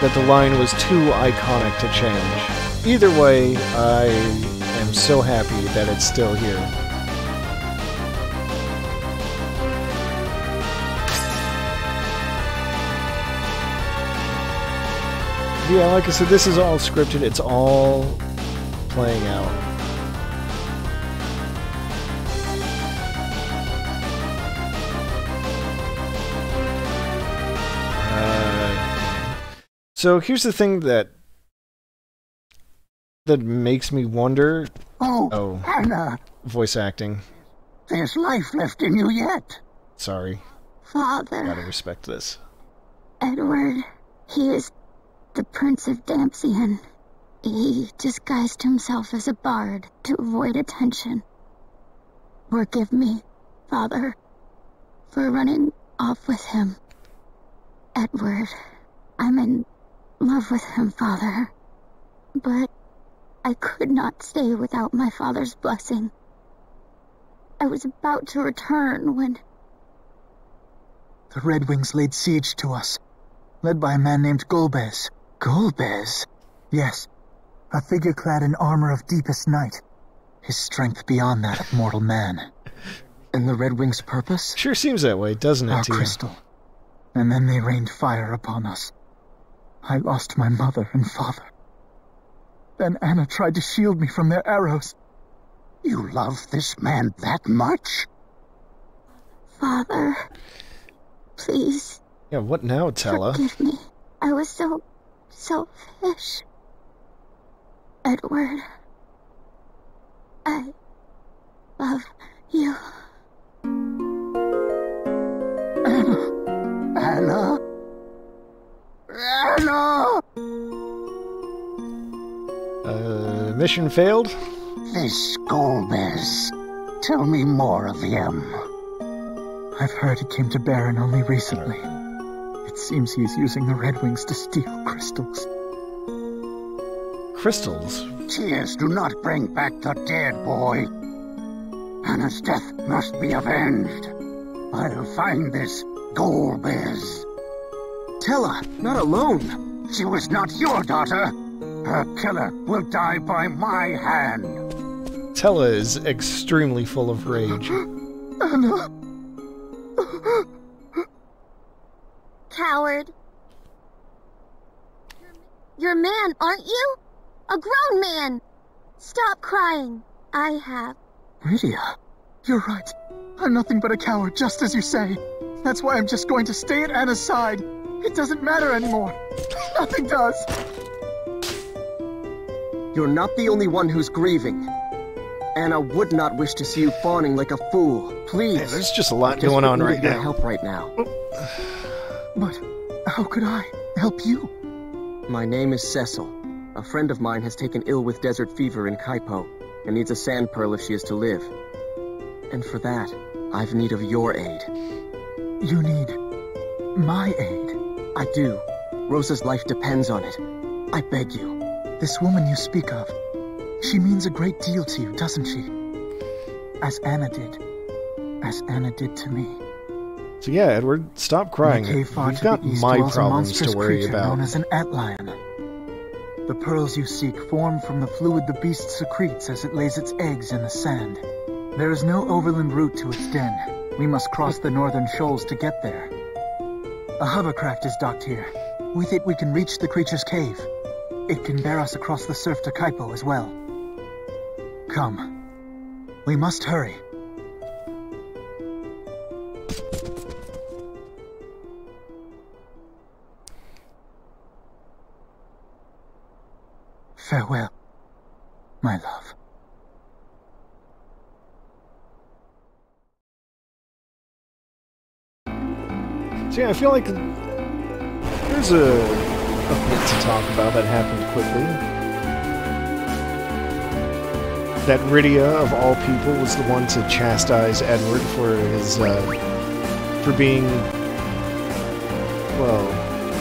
that the line was too iconic to change. Either way, I am so happy that it's still here. Yeah, like I said, this is all scripted. It's all playing out. So here's the thing that makes me wonder. Oh, Anna. Voice acting. There's life left in you yet. Sorry. Father. Gotta respect this. Edward, he is the Prince of Dampian. He disguised himself as a bard to avoid attention. Forgive me, Father, for running off with him. Edward, I'm in love with him, Father. But I could not stay without my father's blessing. I was about to return when... The Red Wings laid siege to us, led by a man named Golbez. Golbez? Yes, a figure clad in armor of deepest night. His strength beyond that of mortal man. And the Red Wings' purpose? Sure seems that way, doesn't it, Our Tia? crystal. And then they rained fire upon us. I lost my mother and father. Then Anna tried to shield me from their arrows. You love this man that much? Father, please. Yeah, what now, Tella? Forgive me. I was so selfish. Edward, I love you. Anna? Anna! Mission failed? This Golbez. Tell me more of him. I've heard he came to Baron only recently. It seems he's using the Red Wings to steal crystals. Crystals? Tears do not bring back the dead, boy. Anna's death must be avenged. I'll find this Golbez. Tella, not alone. She was not your daughter. Her killer will die by my hand. Tella is extremely full of rage. Anna. Coward. You're a man, aren't you? A grown man. Stop crying. I have. Rydia, you're right. I'm nothing but a coward, just as you say. That's why I'm just going to stay at Anna's side. It doesn't matter anymore. Nothing does. You're not the only one who's grieving. Anna would not wish to see you fawning like a fool. Please. Hey, there's just a lot going on right your now. Help right now. But how could I? help you? My name is Cecil. A friend of mine has taken ill with desert fever in Kaipo and needs a sand pearl if she is to live. And for that, I've need of your aid. You need my aid? I do. Rosa's life depends on it. I beg you. This woman you speak of, she means a great deal to you, doesn't she? As Anna did. As Anna did to me. So yeah, Edward, stop crying. You've got my problems to worry about. Known as an antlion. The pearls you seek form from the fluid the beast secretes as it lays its eggs in the sand. There is no overland route to its den. We must cross the northern shoals to get there. A hovercraft is docked here. With it we can reach the creature's cave. It can bear us across the surf to Kaipo as well. Come. We must hurry. Farewell, my love. So yeah, I feel like there's a bit to talk about that happened quickly. That Rydia, of all people, was the one to chastise Edward for his, for being, well,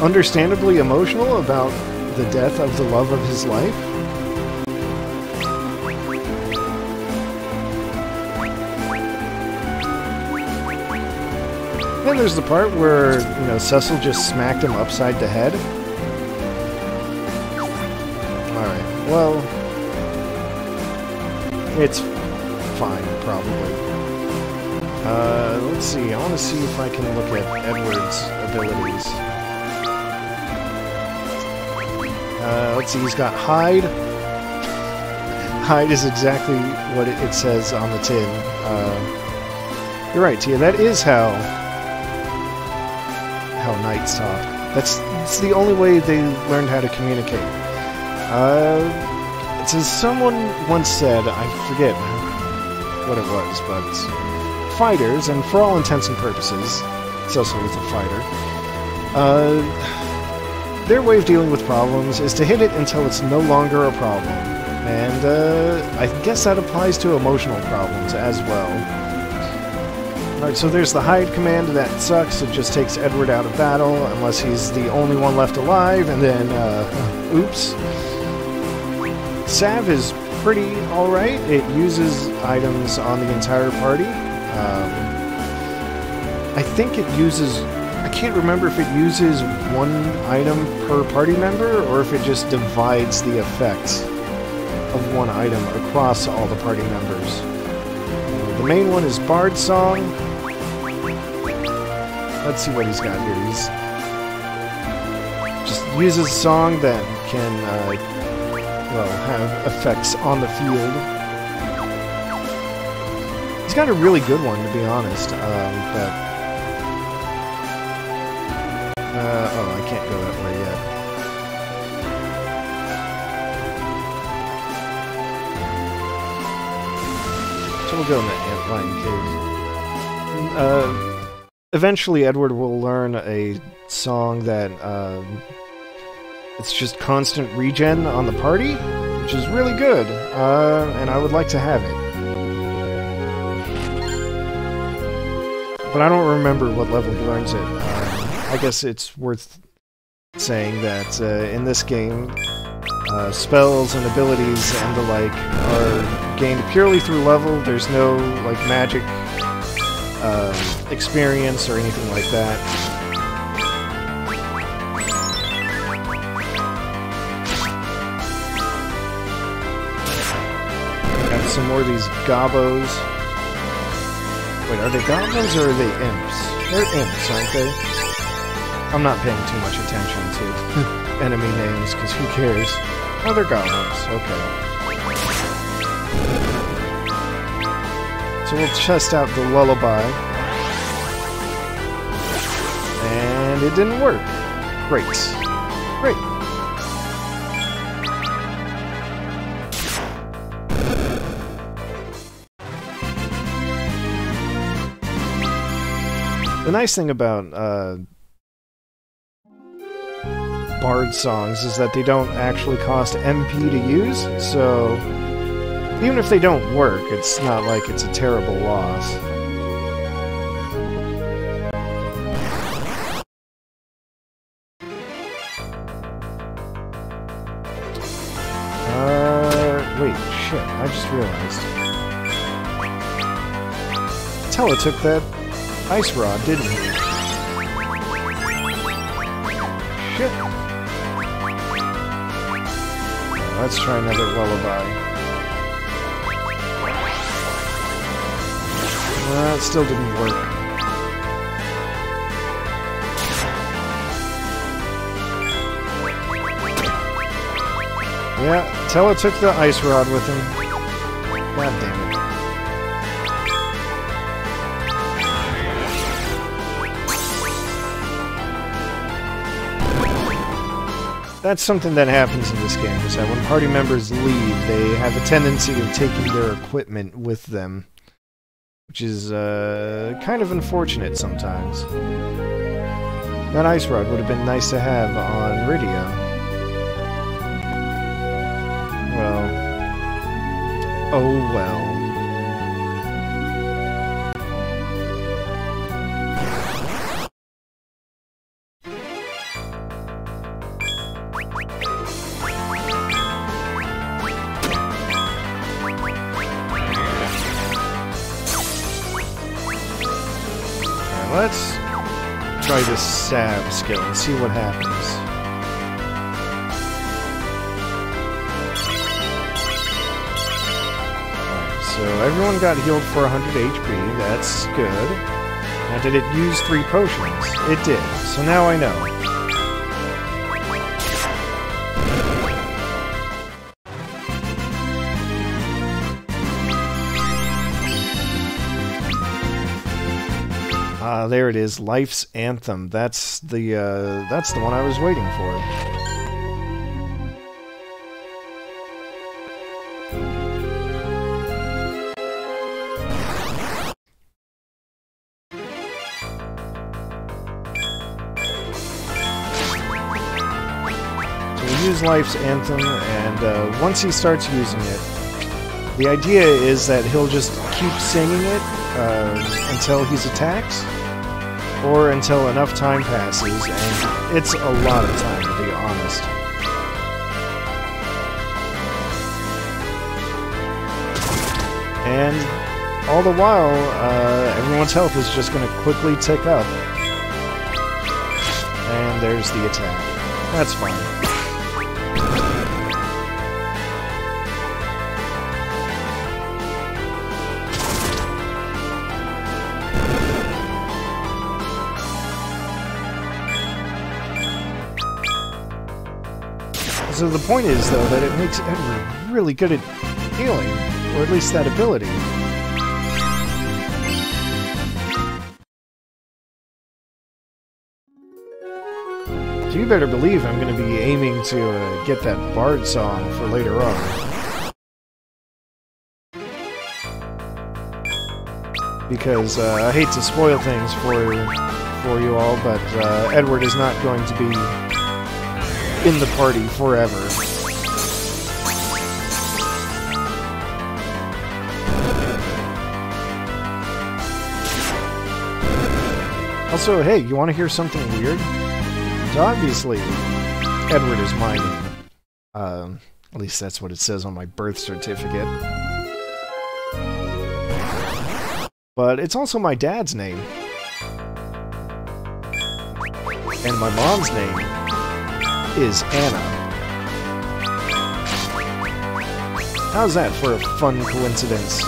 understandably emotional about the death of the love of his life. Then there's the part where, you know, Cecil just smacked him upside the head. Alright, well, it's fine, probably. Let's see, I want to see if I can look at Edward's abilities. Let's see, he's got Hide. Hide is exactly what it says on the tin. You're right, Tia, that is how knights talk. That's the only way they learned how to communicate. It's as someone once said, I forget what it was, but fighters, and for all intents and purposes, Cecil was a fighter, their way of dealing with problems is to hit it until it's no longer a problem. And I guess that applies to emotional problems as well. Alright, so there's the hide command. That sucks. It just takes Edward out of battle, unless he's the only one left alive, and then, oops. Salve is pretty alright. It uses items on the entire party. I think it uses... I can't remember if it uses one item per party member, or if it just divides the effects of one item across all the party members. The main one is Bard's Song. Let's see what he's got here. He's just uses a song that can, well, have effects on the field. He's got a really good one, to be honest, but... oh, I can't go that way yet. So we'll go in the Antlion Cave. Eventually, Edward will learn a song that, it's just constant regen on the party, which is really good, and I would like to have it. But I don't remember what level he learns it. I guess it's worth saying that in this game, spells and abilities and the like are gained purely through level. There's no, like, magic experience or anything like that. Got some more of these gobos. Wait, are they gobos or are they imps? They're imps, aren't they? I'm not paying too much attention to enemy names, because who cares? Oh, they're goblins. Okay. So we'll test out the lullaby. And it didn't work. Great. Great. The nice thing about Bard songs is that they don't actually cost MP to use, so even if they don't work, it's not like it's a terrible loss. Wait, shit, I just realized. Tella took that ice rod, didn't he? Shit. Let's try another lullaby. It still didn't work. Yeah, Tella took the ice rod with him. God damn it. That's something that happens in this game, is that when party members leave, they have a tendency of taking their equipment with them. Which is, kind of unfortunate sometimes. That ice rod would have been nice to have on Rydia. Well. Oh well. Let's try this stab skill and see what happens. Alright, so everyone got healed for 100 HP, that's good. Now did it use 3 potions? It did, so now I know. There it is, Life's Anthem. That's the one I was waiting for. So we use Life's Anthem, and once he starts using it, the idea is that he'll just keep singing it until he's attacked. Or until enough time passes, and it's a lot of time, to be honest. And all the while, everyone's health is just going to quickly tick up. And there's the attack. That's fine. So the point is, though, that it makes Edward really good at healing, or at least that ability. So you better believe I'm going to be aiming to get that Bard song for later on. Because I hate to spoil things for you all, but Edward is not going to be in the party forever. Also, hey, you want to hear something weird? So obviously, Edward is my name. At least that's what it says on my birth certificate. But it's also my dad's name. And my mom's name is Anna. How's that for a fun coincidence?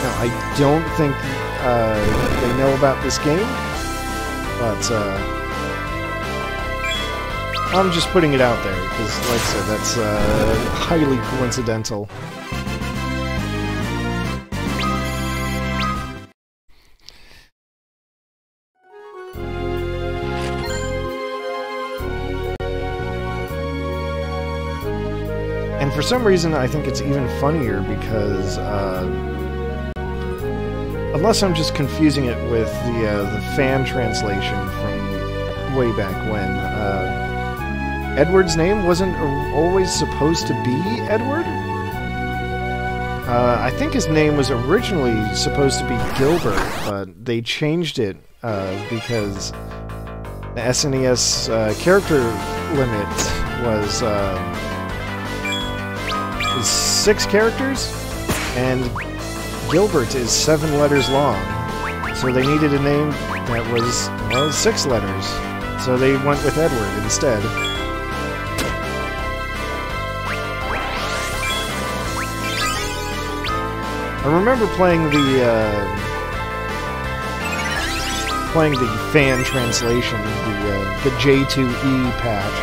Now, I don't think they know about this game, but I'm just putting it out there, because, like I said, that's highly coincidental. And for some reason, I think it's even funnier because, unless I'm just confusing it with the fan translation from way back when, Edward's name wasn't always supposed to be Edward? I think his name was originally supposed to be Gilbert, but they changed it because the SNES character limit was 6 characters, and Gilbert is 7 letters long. So they needed a name that was, well, 6 letters. So they went with Edward instead. I remember playing the fan translation, the J2E patch,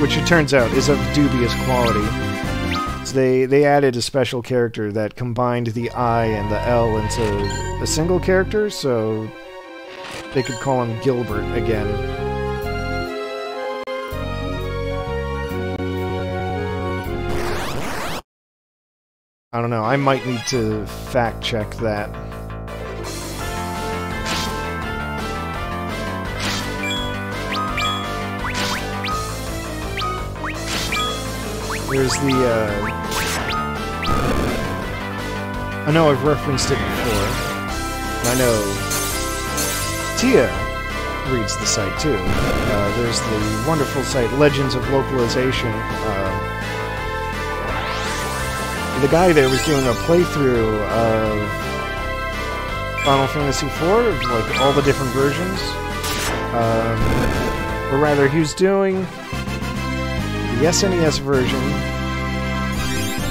which it turns out is of dubious quality. So they added a special character that combined the I and the L into a single character, so they could call him Gilbert again. I don't know, I might need to fact-check that. There's the, I know I've referenced it before. I know Tia reads the site too. There's the wonderful site Legends of Localization. The guy there was doing a playthrough of Final Fantasy IV, like all the different versions. Or rather, he was doing the SNES version.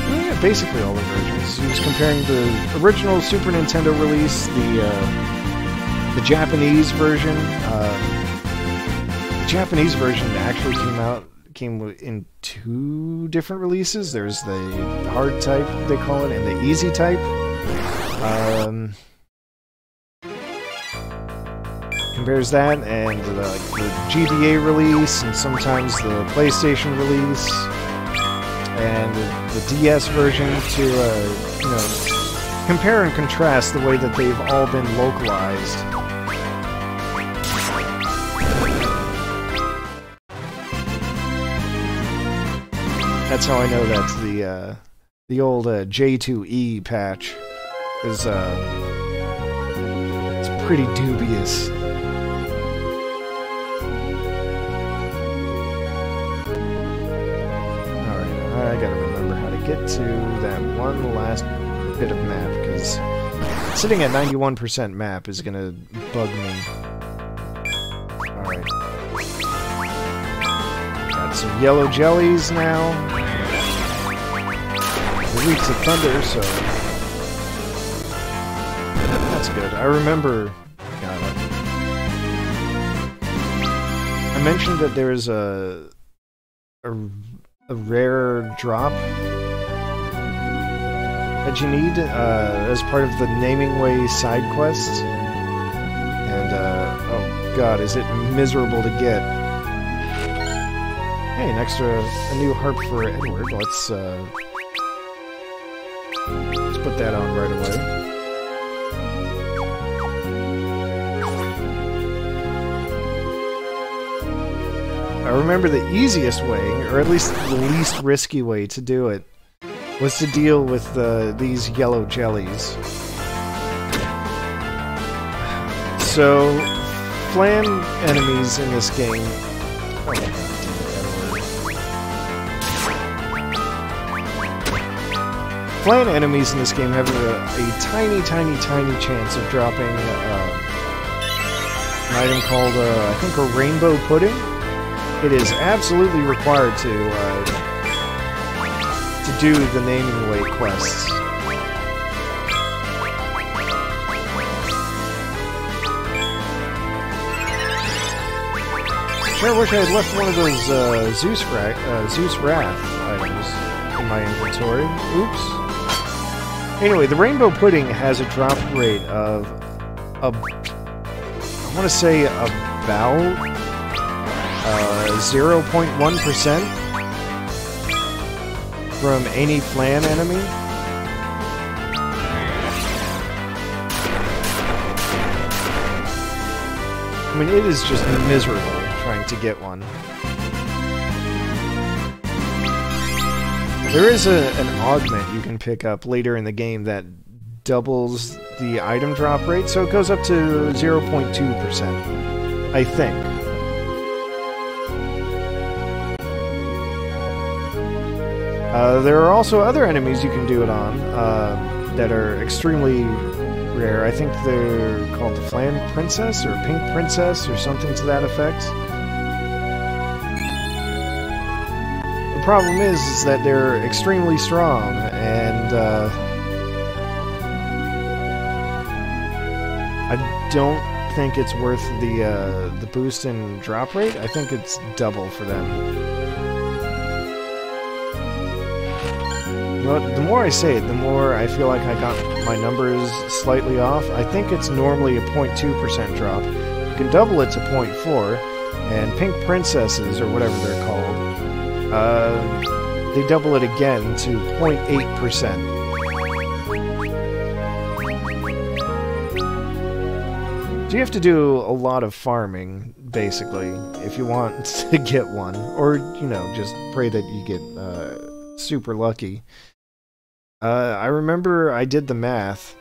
Yeah, basically all the versions. He was comparing the original Super Nintendo release, the Japanese version. The Japanese version actually came in 2 different releases. There's the hard type, they call it, and the easy type. Compares that and the GBA release, and sometimes the PlayStation release, and the DS version to, you know, compare and contrast the way that they've all been localized. That's how I know that the old J2E patch is it's pretty dubious. Alright, I gotta remember how to get to that one last bit of map, because sitting at 91% map is gonna bug me. Alright. Got some yellow jellies now. They're weak to thunder, so that's good. I remember. I mentioned that there's a rare drop that you need as part of the Naming Way side quest, and oh god, is it miserable to get. Hey, a new harp for Edward. Let's put that on right away. I remember the easiest way, or at least the least risky way to do it, was to deal with these yellow jellies. So, flan enemies in this game... Oh my god. Flan enemies in this game have a tiny, tiny, tiny chance of dropping an item called, I think, a rainbow pudding. It is absolutely required to do the Naming Way quests. Sure wish I had left one of those Zeus Wrath items in my inventory. Oops. Anyway, the rainbow pudding has a drop rate of I want to say about 0.1% from any flan enemy. I mean, it is just miserable trying to get one. There is an augment you can pick up later in the game that doubles the item drop rate, so it goes up to 0.2%, I think. There are also other enemies you can do it on that are extremely rare. I think they're called the Flan Princess or Pink Princess or something to that effect. The problem is that they're extremely strong, and I don't think it's worth the boost in drop rate. I think it's double for them. But the more I say it, the more I feel like I got my numbers slightly off. I think it's normally a 0.2% drop. You can double it to 0.4, and Pink Princesses, or whatever they're called, they double it again to 0.8%. So you have to do a lot of farming, basically, if you want to get one. Or, you know, just pray that you get super lucky. I remember I did the math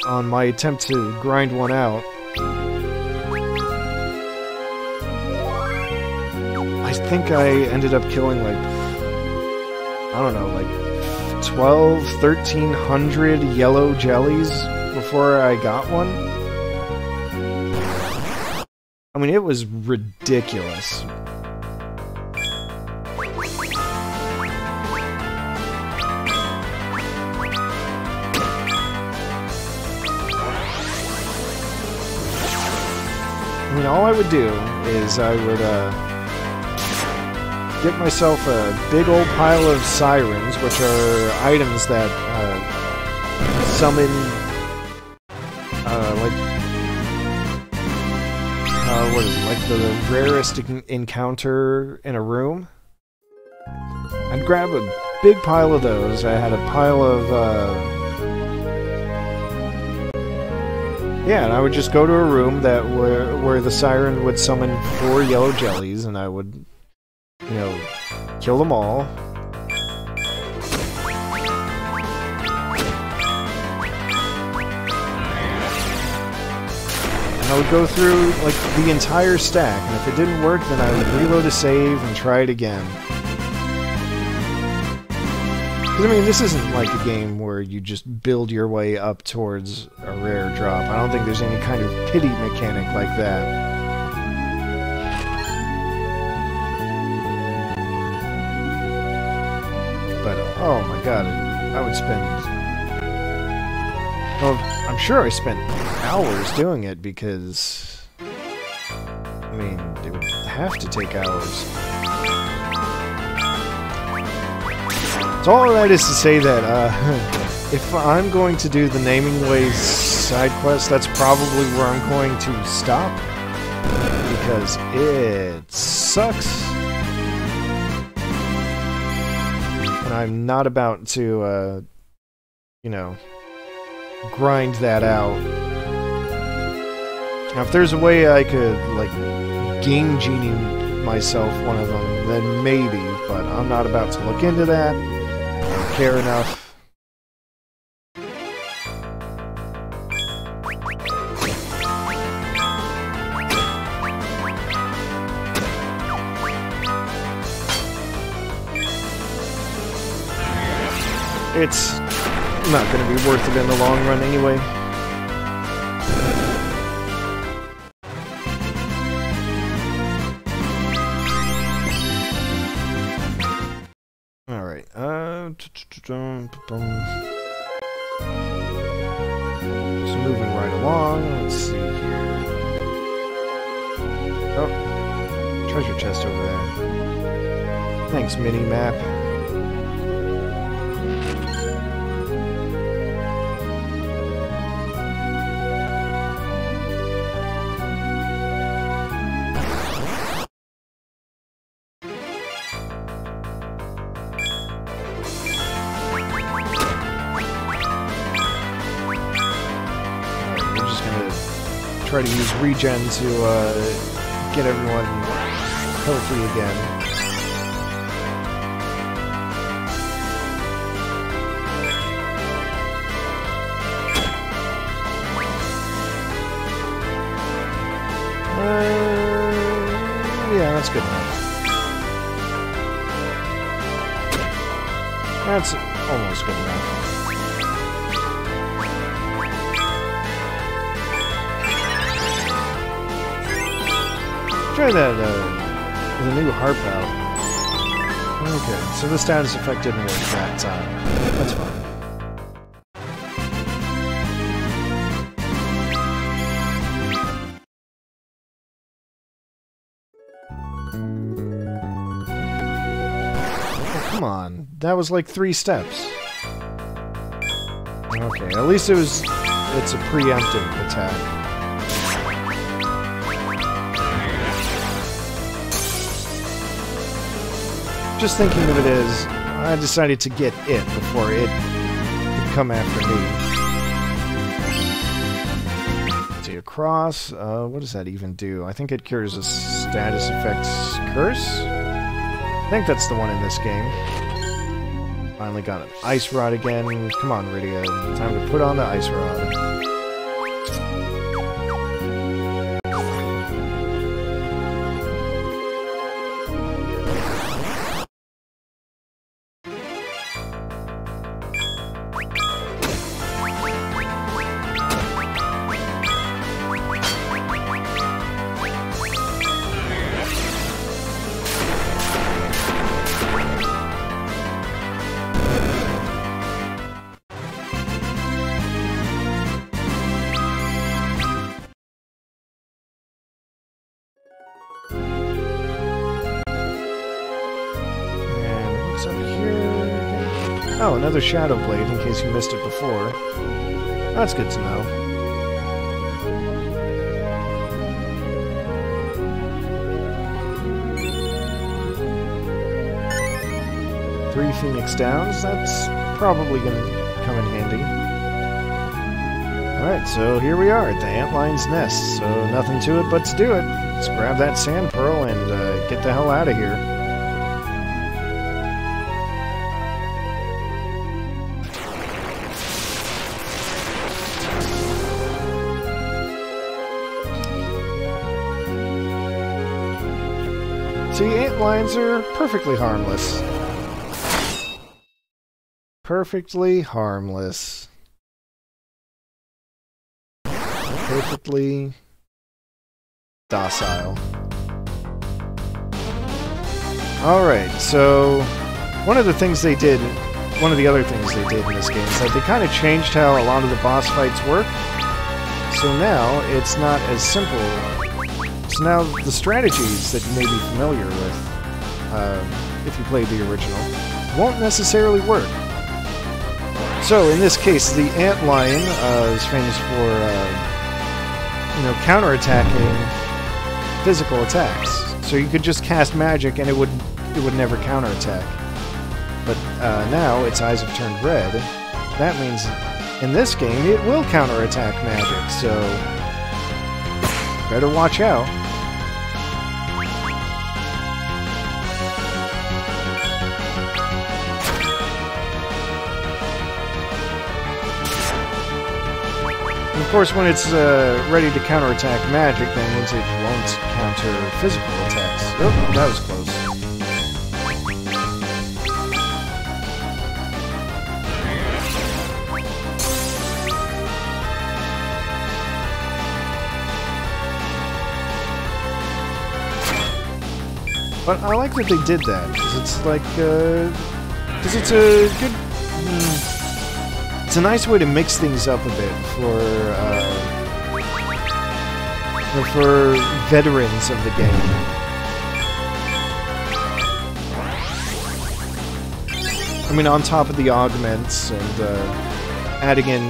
on my attempt to grind one out. I think I ended up killing like, I don't know, like 1,300 yellow jellies before I got one. I mean, it was ridiculous. I mean, all I would do is I would get myself a big old pile of sirens, which are items that summon, what is it, like the rarest encounter in a room. I'd grab a big pile of those. I had a pile of, yeah, and I would just go to a room that where the siren would summon 4 yellow jellies, and I would, you know, kill them all. And I would go through, like, the entire stack, and if it didn't work, then I would reload a save and try it again. Because, I mean, this isn't like a game where you just build your way up towards a rare drop. I don't think there's any kind of pity mechanic like that. But, oh my god, I would spend... Well, I'm sure I spent hours doing it because... I mean, it would have to take hours. So all of that is to say that, if I'm going to do the Naming Ways side quest, that's probably where I'm going to stop. Because it sucks. And I'm not about to, you know, grind that out. Now, if there's a way I could, like, Game Genie myself one of them, then maybe, but I'm not about to look into that. I don't care enough. It's not going to be worth it in the long run anyway. Alright, just moving right along. Let's see here. Oh, treasure chest over there. Thanks, mini-map. try to use regen to get everyone healthy again. Yeah, that's good enough. That's almost good enough. Try that with a new harp out. Okay, so the status effect didn't work that time. That's fine. Come on, that was like 3 steps. Okay, at least it's a preemptive attack. Just thinking of it as, I decided to get it before it could come after me. See, across, what does that even do? I think it cures a status effects curse? I think that's the one in this game. Finally got an ice rod again. Come on, Rydia. Time to put on the ice rod. Oh, another Shadow Blade, in case you missed it before. That's good to know. Three Phoenix Downs, that's probably going to come in handy. Alright, so here we are at the Antlion's Nest, so nothing to it but to do it. Let's grab that Sand Pearl and get the hell out of here. See, antlions are perfectly harmless. Perfectly harmless. Perfectly docile. Alright, so one of the other things they did in this game is that they kind of changed how a lot of the boss fights work. So now it's not as simple. So now the strategies that you may be familiar with, if you played the original, won't necessarily work. So in this case, the Antlion is famous for, counterattacking physical attacks. So you could just cast magic and it would never counterattack. But now its eyes have turned red. That means in this game it will counterattack magic. So better watch out. Of course, when it's ready to counterattack magic, that means it won't counter physical attacks. Oh, that was close. But I like that they did that, because it's like, because it's a good... It's a nice way to mix things up a bit for veterans of the game. I mean, on top of the augments and adding in,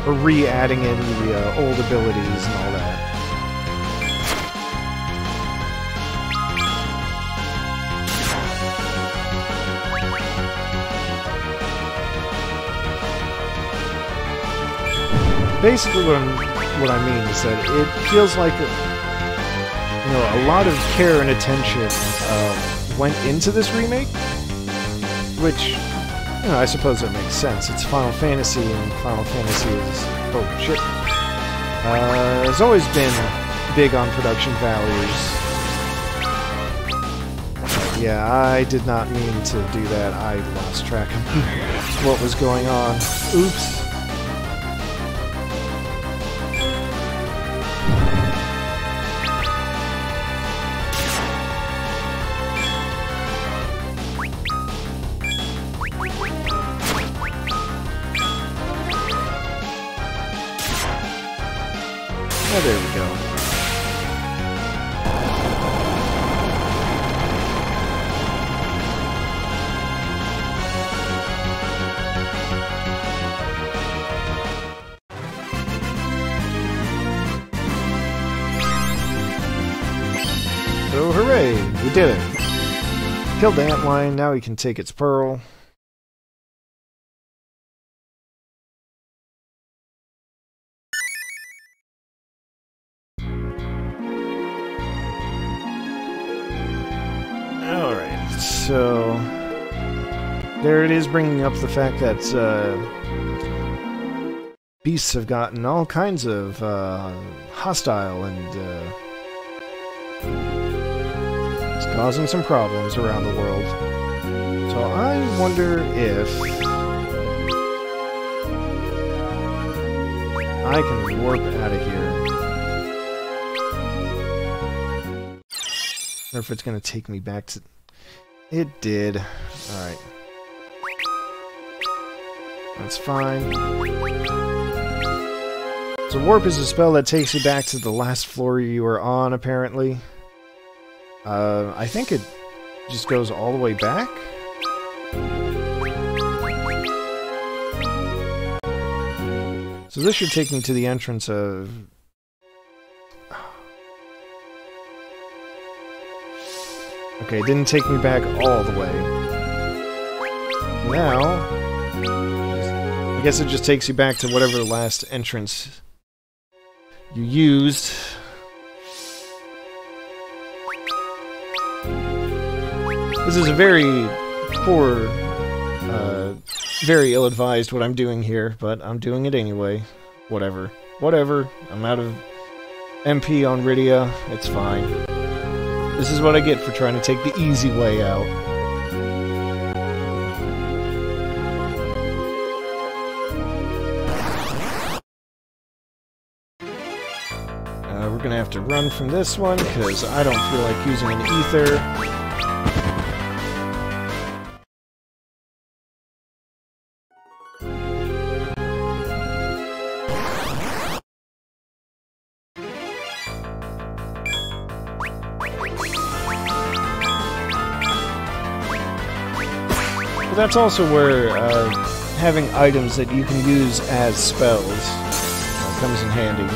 or re-adding in the old abilities and all that. basically what I mean is that it feels like a lot of care and attention went into this remake, which I suppose that makes sense. It's Final Fantasy, and Final Fantasy is has always been big on production values. Yeah, I did not mean to do that. I lost track of what was going on. Oops. Oh, there we go. So, hooray! We did it! Killed the antlion, now we can take its pearl. Alright, so... there it is, bringing up the fact that, beasts have gotten all kinds of, hostile and, it's causing some problems around the world. So I wonder if I can warp out of here. Or if it's going to take me back to... It did. Alright. That's fine. So warp is a spell that takes you back to the last floor you were on, apparently. I think it just goes all the way back? So this should take me to the entrance of... Okay, it didn't take me back all the way. Now... I guess it just takes you back to whatever last entrance you used. This is a very poor, very ill-advised what I'm doing here, but I'm doing it anyway. Whatever. Whatever. I'm out of MP on Rydia. It's fine. This is what I get for trying to take the easy way out. We're gonna have to run from this one, because I don't feel like using an ether. But that's also where having items that you can use as spells comes in handy.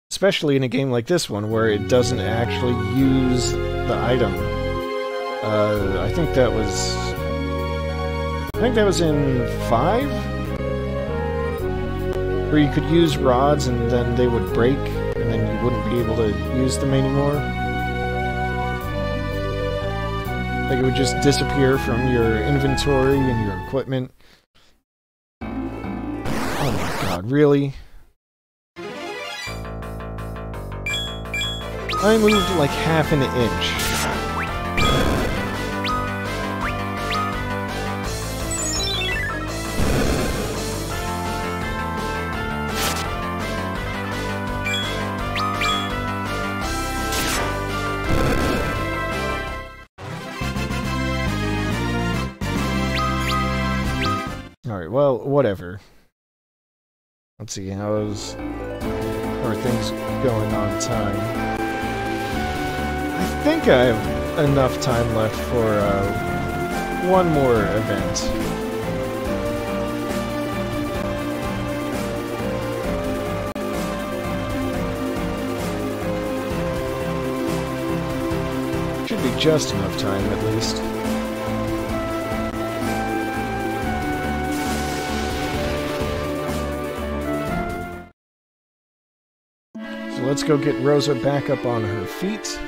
Especially in a game like this one, where it doesn't actually use the item. I think that was in 5? Where you could use rods and then they would break, and then you wouldn't be able to use them anymore. Like it would just disappear from your inventory and your equipment. Oh my god, really? I moved like half an inch. Alright, well, whatever. Let's see, how are things going on time? I think I have enough time left for one more event. Should be just enough time, at least. So let's go get Rosa back up on her feet.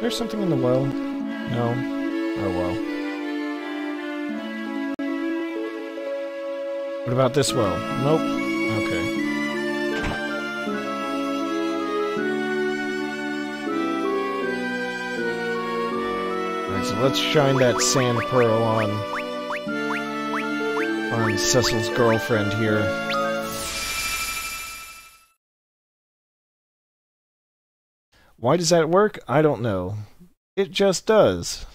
There's something in the well? No. Oh well. What about this well? Nope. Okay. Alright, so let's shine that sand pearl on Cecil's girlfriend here. Why does that work? I don't know. It just does.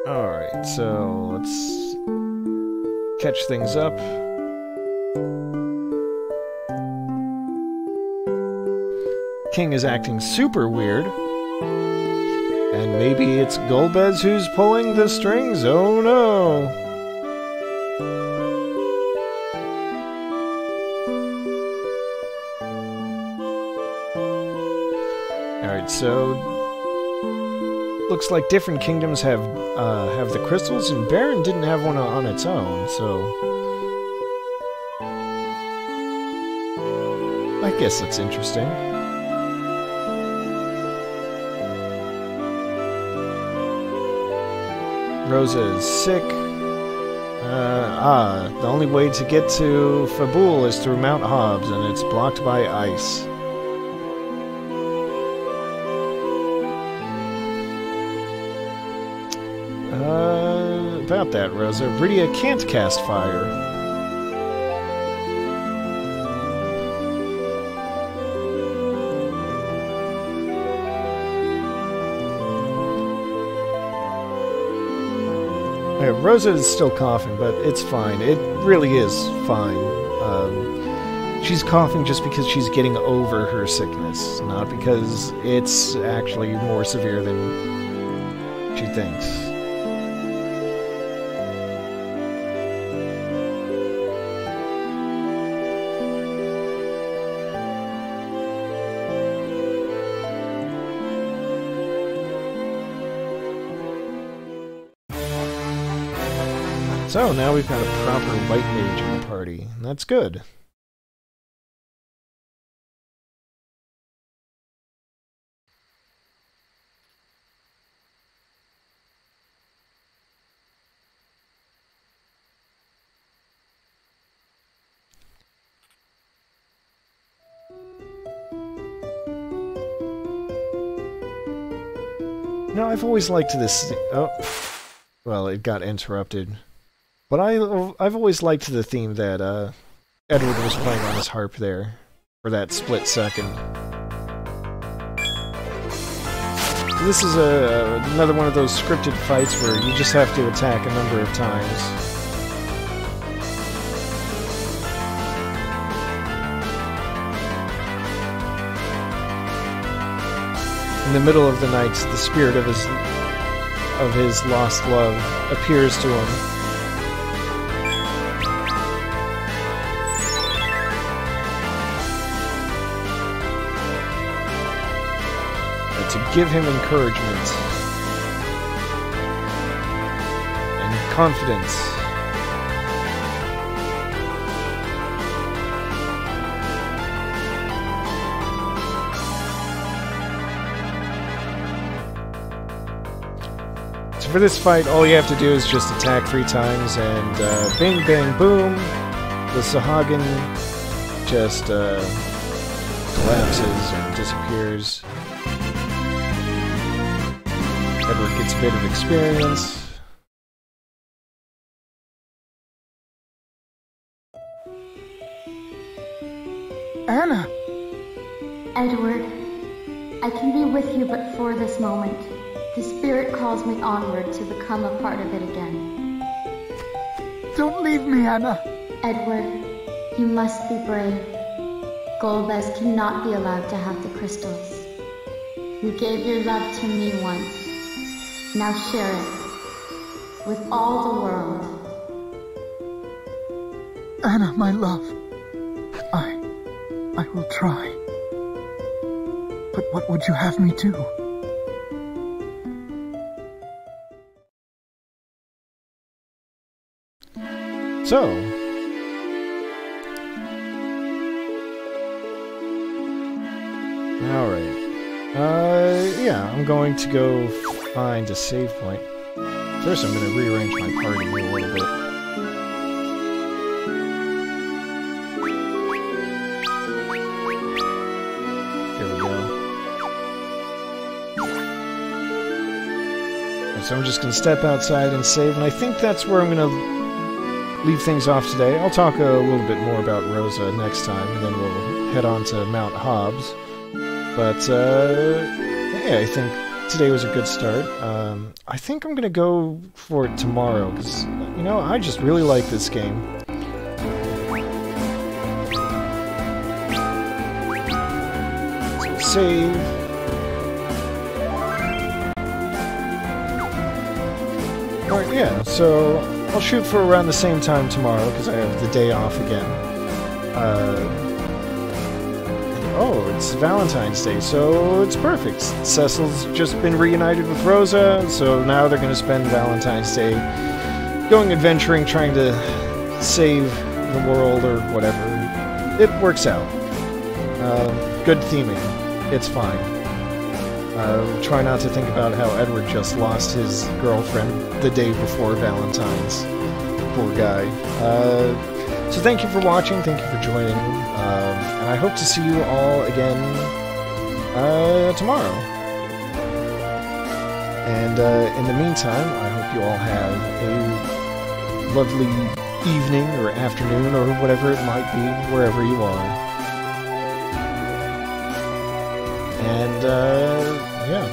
Alright, so let's catch things up. King is acting super weird. And maybe it's Golbez who's pulling the strings. Oh no! Alright, so looks like different kingdoms have the crystals, and Baron didn't have one on its own, so I guess that's interesting. Rosa is sick. The only way to get to Fabul is through Mount Hobbs, and it's blocked by ice. About that, Rosa. Rydia can't cast fire. Rosa is still coughing, but it's fine. It really is fine. She's coughing just because she's getting over her sickness, not because it's actually more severe than she thinks. So now we've got a proper white mage in the party, and that's good. No, I've always liked this. Oh, well, it got interrupted. But I've always liked the theme that Edward was playing on his harp there, for that split second. So this is another one of those scripted fights where you just have to attack a number of times. In the middle of the night, the spirit of his lost love appears to him. To give him encouragement and confidence. So for this fight, all you have to do is just attack 3 times, and bing, bang, boom, the Sahagin just collapses and disappears. Edward gets a bit of experience. Anna! Edward, I can be with you but for this moment. The spirit calls me onward to become a part of it again. Don't leave me, Anna! Edward, you must be brave. Golbez cannot be allowed to have the crystals. You gave your love to me once. Now share it with all the world. Anna, my love. I will try. But what would you have me do? So, alright. Yeah, I'm going to go find a save point. First, I'm going to rearrange my party a little bit. Here we go. And so I'm just going to step outside and save, and I think that's where I'm going to leave things off today. I'll talk a little bit more about Rosa next time, and then we'll head on to Mount Hobbs. But, yeah, I think today was a good start. I think I'm gonna go for it tomorrow, because, you know, I just really like this game. So, save. Alright, yeah, so I'll shoot for around the same time tomorrow, because I have the day off again. Oh, it's Valentine's Day, so it's perfect. Cecil's just been reunited with Rosa, so now they're going to spend Valentine's Day going adventuring, trying to save the world or whatever. It works out. Good theming. It's fine. Try not to think about how Edward just lost his girlfriend the day before Valentine's. Poor guy. So thank you for watching, thank you for joining, and I hope to see you all again tomorrow. And in the meantime, I hope you all have a lovely evening or afternoon or whatever it might be, wherever you are. And, yeah.